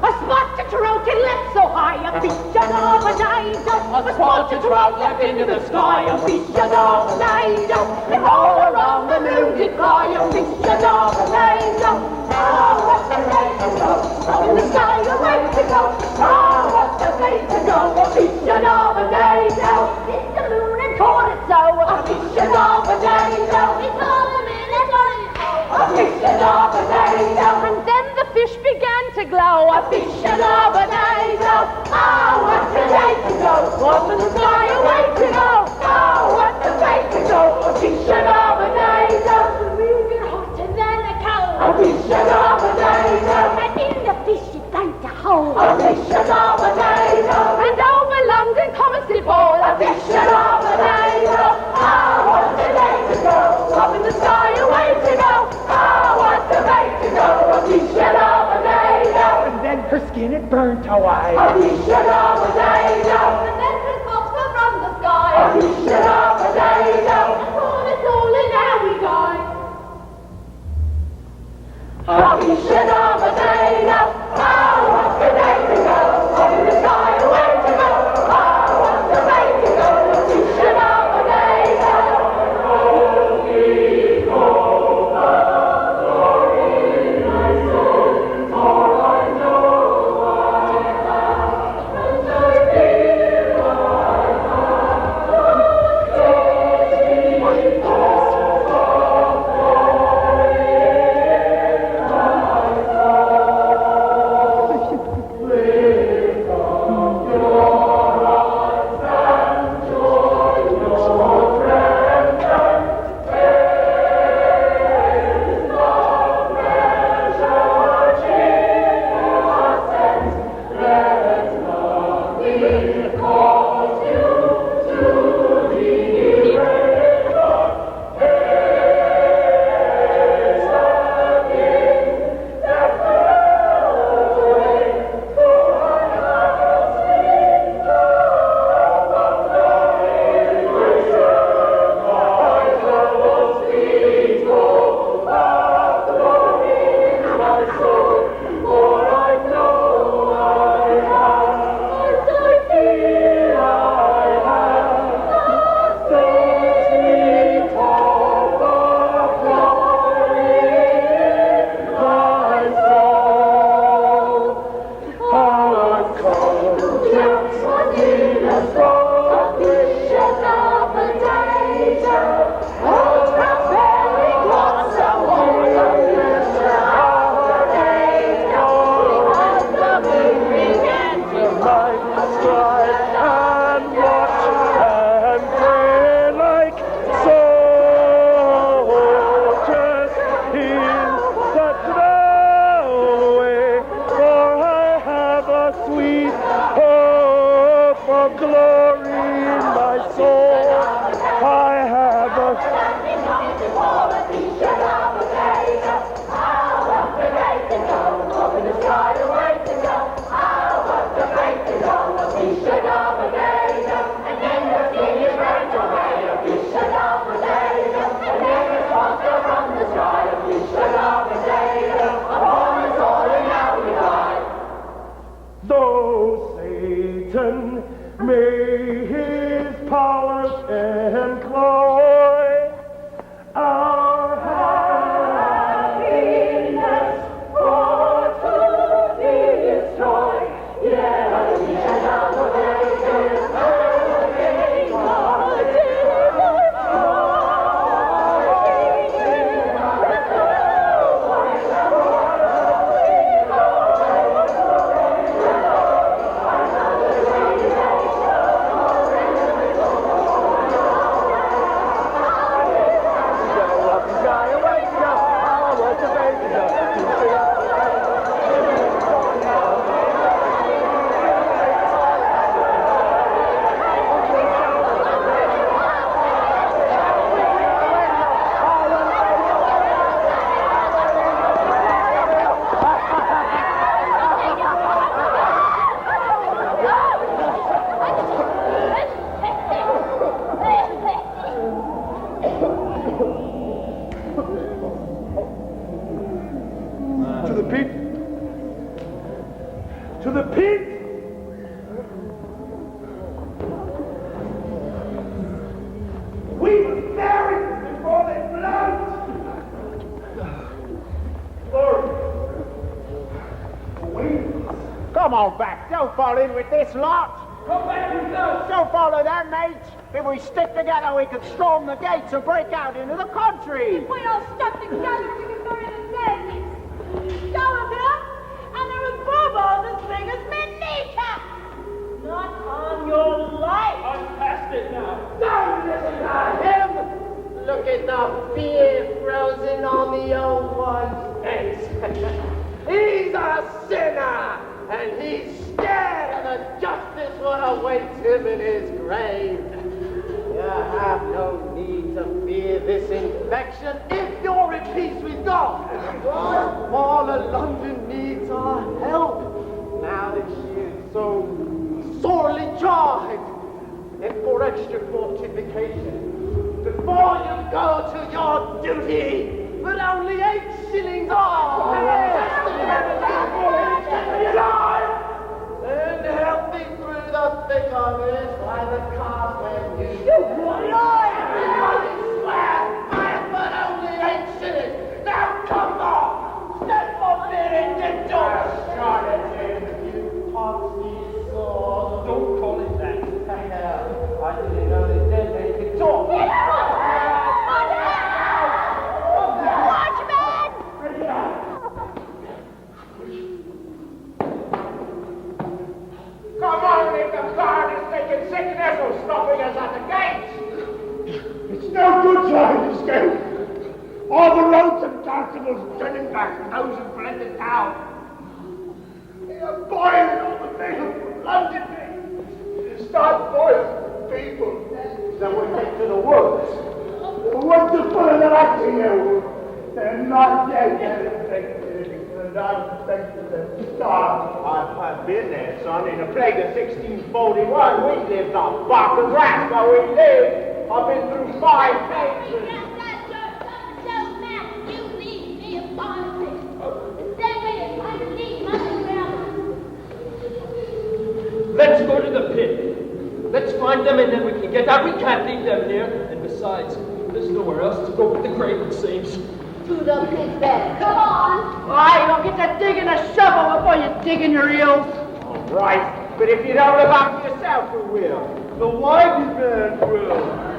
A spotted trout and leapt so high, a fish and all a night. A spotted trout leapt into the sky, a fish and all a night. And all around the moon did fly, a fish and all a night. Oh, what a way to go! Up in the sky, a way to go! Oh, what a way to go! A fish and all a night. It's the moon and caught it so, a fish and all a night. It's all the moon and caught it so, a fish and all a night. And then the fish began to glow, a fish and all a night. Oh, what a way to go! Up in the sky, a way to go! Oh, what a way to go! A fish and all a night. The moon is hotter than a cow, a fish and all a night. And in the fish it went a hole, a fish and all a night. And over London comets did fall, a fish and all a night. Oh, what a way to go! Up in the sky, a way to go! Oh, what a way to go! A fish and all a night. And then her skin it burnt away. A fish and all a night. And then her spots fell from the sky, a fish and all a night. And all is all and now we die. A fish and all a night. Oh, what a day to go! Up in the sky, a way to go! Oh, what a way to go! A fish and all a night. Though Satan may his powers employ, our happiness for to destroy. Yes, we shall not obey his Come on back. Don't fall in with this lot. Come back with us! Don't follow them, mate. If we stick together, we can storm the gates and break out into the country. If we all stuck together, we can bury the dead. Go of them, and there are bubbles as big as my kneecaps. Not on your life. I'm past it now. Don't listen to him. Look at the fear frozen on the old one's face. He's a sinner, and he's scared of the justice what awaits him in his grave. You have no need to fear this infection if you're at peace with God. All that London needs our help now that she is so sorely tried. And for extra fortification, before you go to your duty, but only 8 shillings off. And help me through the thick of it by the cart when you everybody swear, but only 8 shillings. Now come on, step up there and get your charlatan, you poxy sword. Don't call it that. I didn't know they said they could talk. Come on, if the guard is taking sickness or stopping us at the gates. It's no good trying to escape. All the roads and constables turning back, those who fled the town. They are boiling all the people from London. They start boiling people. Then we take to the woods. What's the fun of that acting here? They're not yet infected, and I'm thankful them to start. I've been there, son. In the plague of 1641, we lived off bark and rats, but we lived. I've been through 5 pages. Let's go to the pit. Let's find them and then we can get out. We can't leave them here. And besides, there's nowhere else to go but the grave, it seems. To the pit then. Come on. Aye, don't get to digging a shovel before you dig in your heels. All right, but if you don't look after yourself, who will? The wise man will.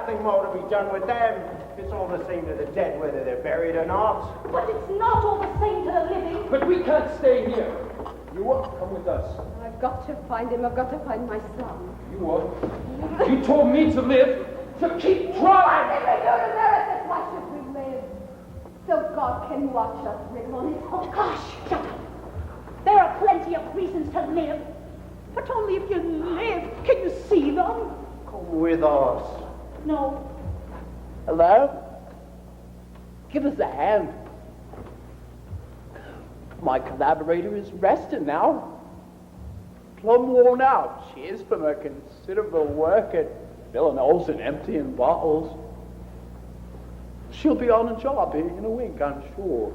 nothing more to be done with them. It's all the same to the dead whether they're buried or not. But it's not all the same to the living. But we can't stay here. You won't come with us. I've got to find him. I've got to find my son. You won't. You told me to live, to keep trying. What did we do to merit this? Why should we live? So God can watch us wriggle on his Oh, gosh, shut up. There are plenty of reasons to live. But only if you live can you see them. Come with us. No. Hello? Give us a hand. My collaborator is resting now. Plumb worn out. She is from her considerable work at filling holes and emptying bottles. She'll be on the job in a week, I'm sure.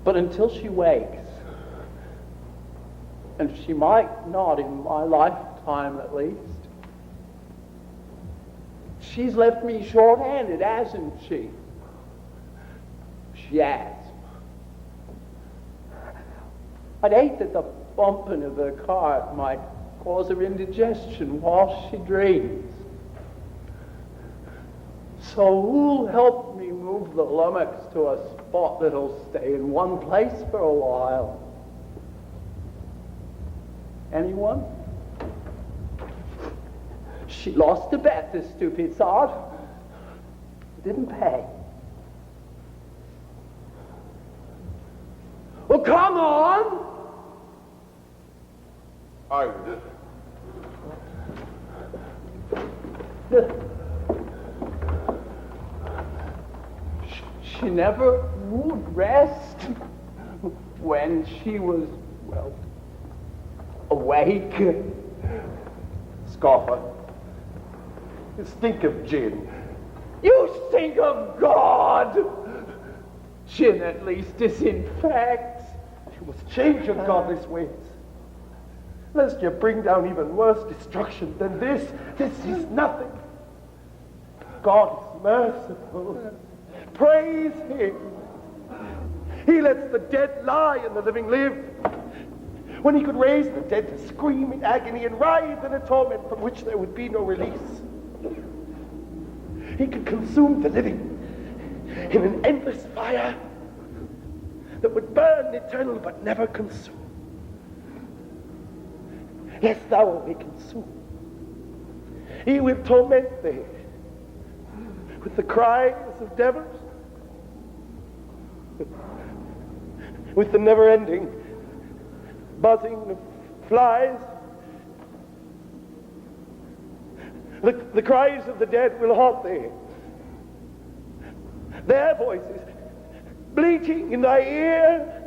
But until she wakes, and she might not in my lifetime at least, she's left me short-handed, hasn't she? She has. I'd hate that the bumping of the cart might cause her indigestion while she dreams. So who'll help me move the lummox to a spot that'll stay in one place for a while? Anyone? She lost a bet, this stupid sod. Didn't pay. Well, come on! I will. She never would rest when she was, well, awake. Scoffer. You stink of gin. You stink of God! Gin at least disinfects. You must change your godless ways, lest you bring down even worse destruction than this. This is nothing. God is merciful. Praise him. He lets the dead lie and the living live. When he could raise the dead to scream in agony and writhe in a torment from which there would be no release. He could consume the living in an endless fire that would burn eternal but never consume. Lest thou be consumed, he will torment thee with the cries of devils, with the never-ending buzzing of flies. The cries of the dead will haunt thee. Their voices bleating in thy ear.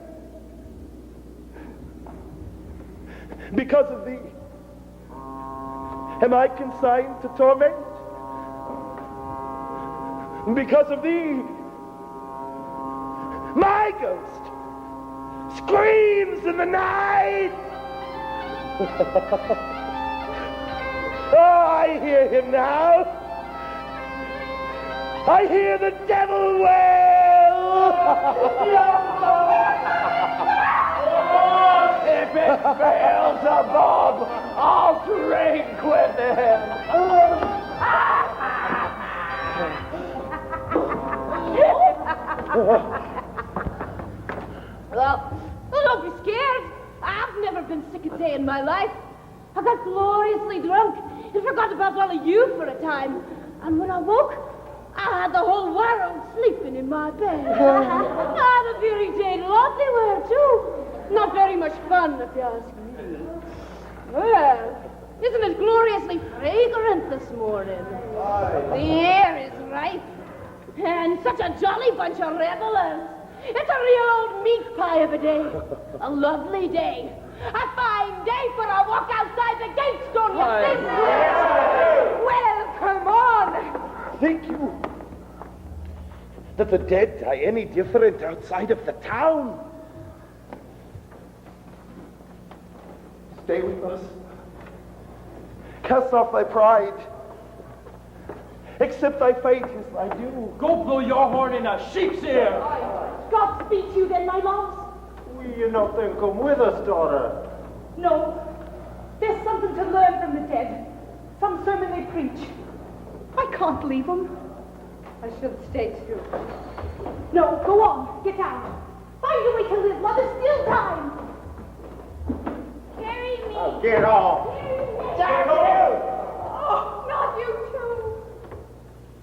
Because of thee, am I consigned to torment? Because of thee, my ghost screams in the night. Oh, I hear him now. I hear the devil wail. If it fails above, I'll drink with him. Well, don't be scared. I've never been sick a day in my life. I got gloriously drunk and forgot about all of you for a time. And when I woke, I had the whole world sleeping in my bed. Ah, the very jade lot they were, too. Not very much fun, if you ask me. Well, isn't it gloriously fragrant this morning? The air is ripe. And such a jolly bunch of revelers. It's a real old meat pie of a day. A lovely day. A fine day for a walk outside the gates, don't you think? Well, come on. Think you that the dead die any different outside of the town? Stay with us. Cast off thy pride. Accept thy fate as thy due. Go blow your horn in a sheep's ear. God speak to you then, my loves. Will you not then come with us, daughter? No. There's something to learn from the dead. Some sermon they preach. I can't leave him. I should stay too. No, go on. Get down. Find a way to live while there's still time. Carry me. Oh, get off. Oh, not you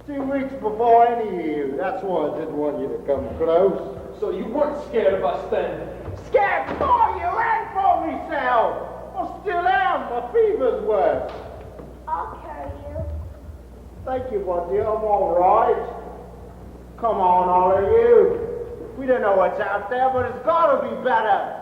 too. 2 weeks before any of you. That's why I didn't want you to come close. So you weren't scared of us then? Scared for you and for myself. I still am. My fever's worse. I'll carry you. Thank you, buddy. I'm all right. Come on, all of you. We don't know what's out there, but it's got to be better.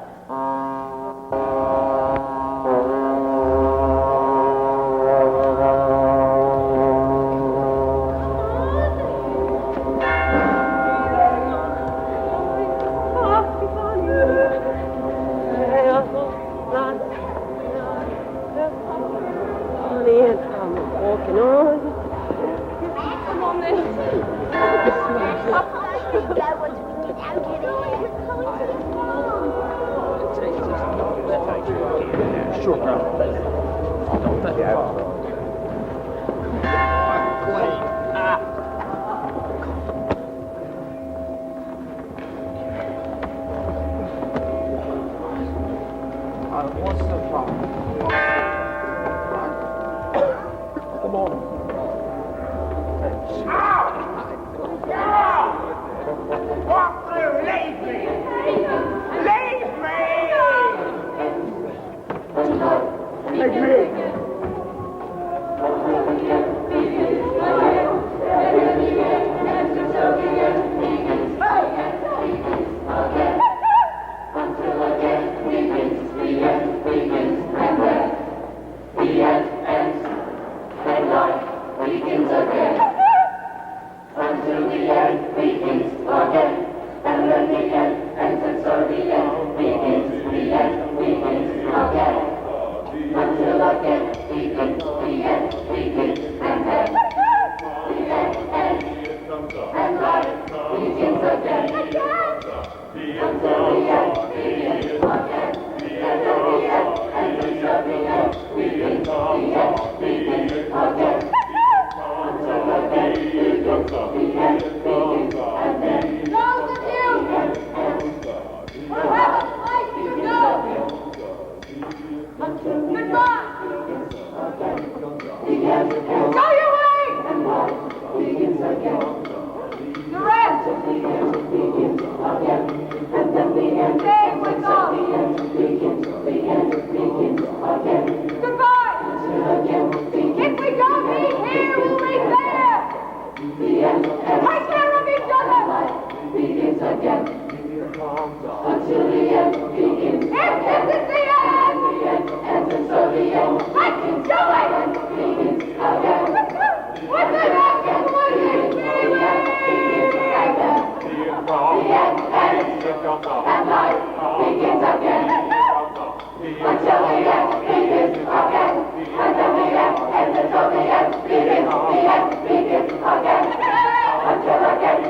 And then the end, and it's only end, the end begins again. Until again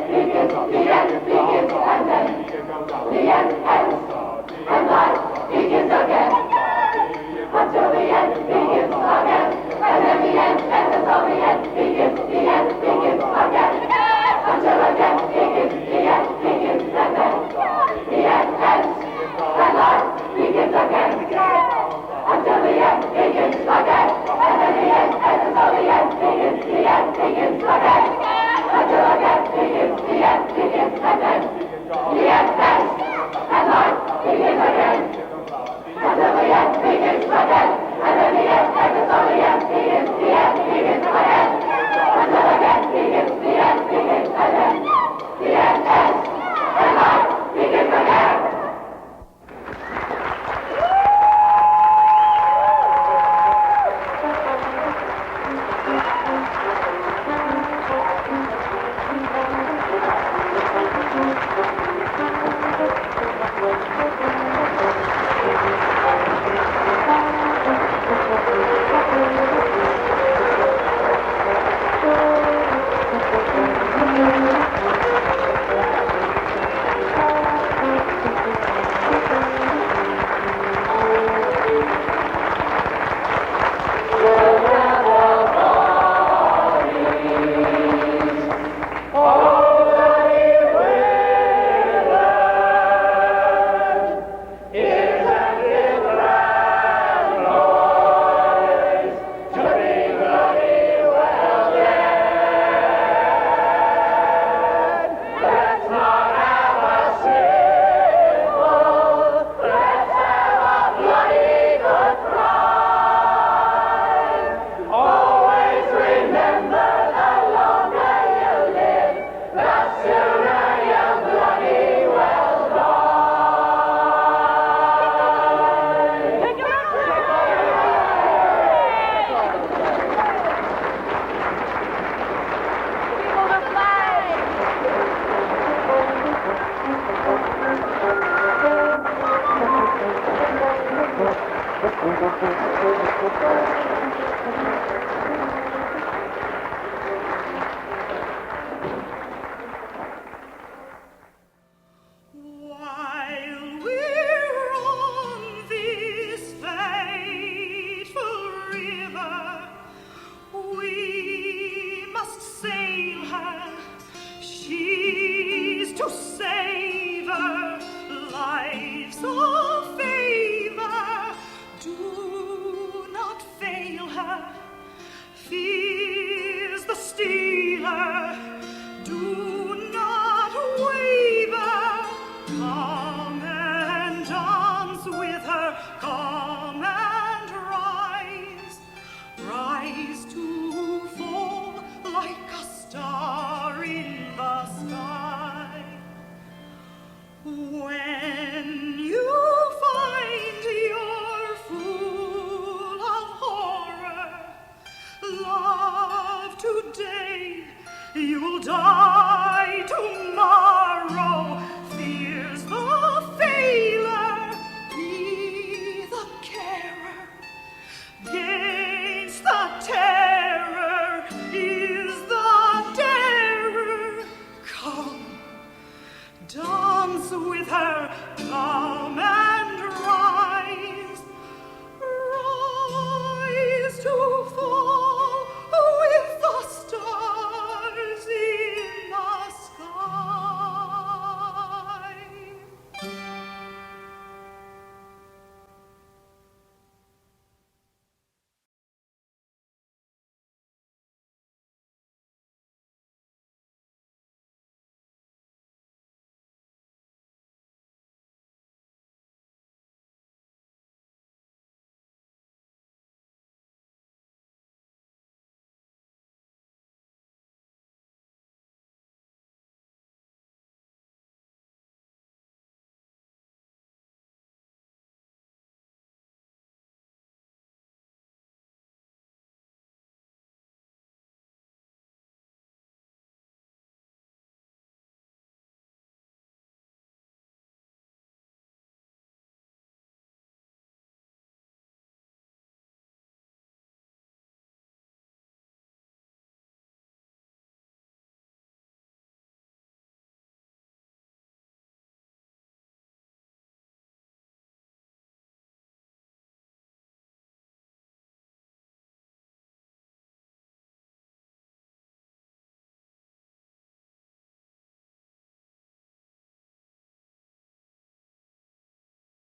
die.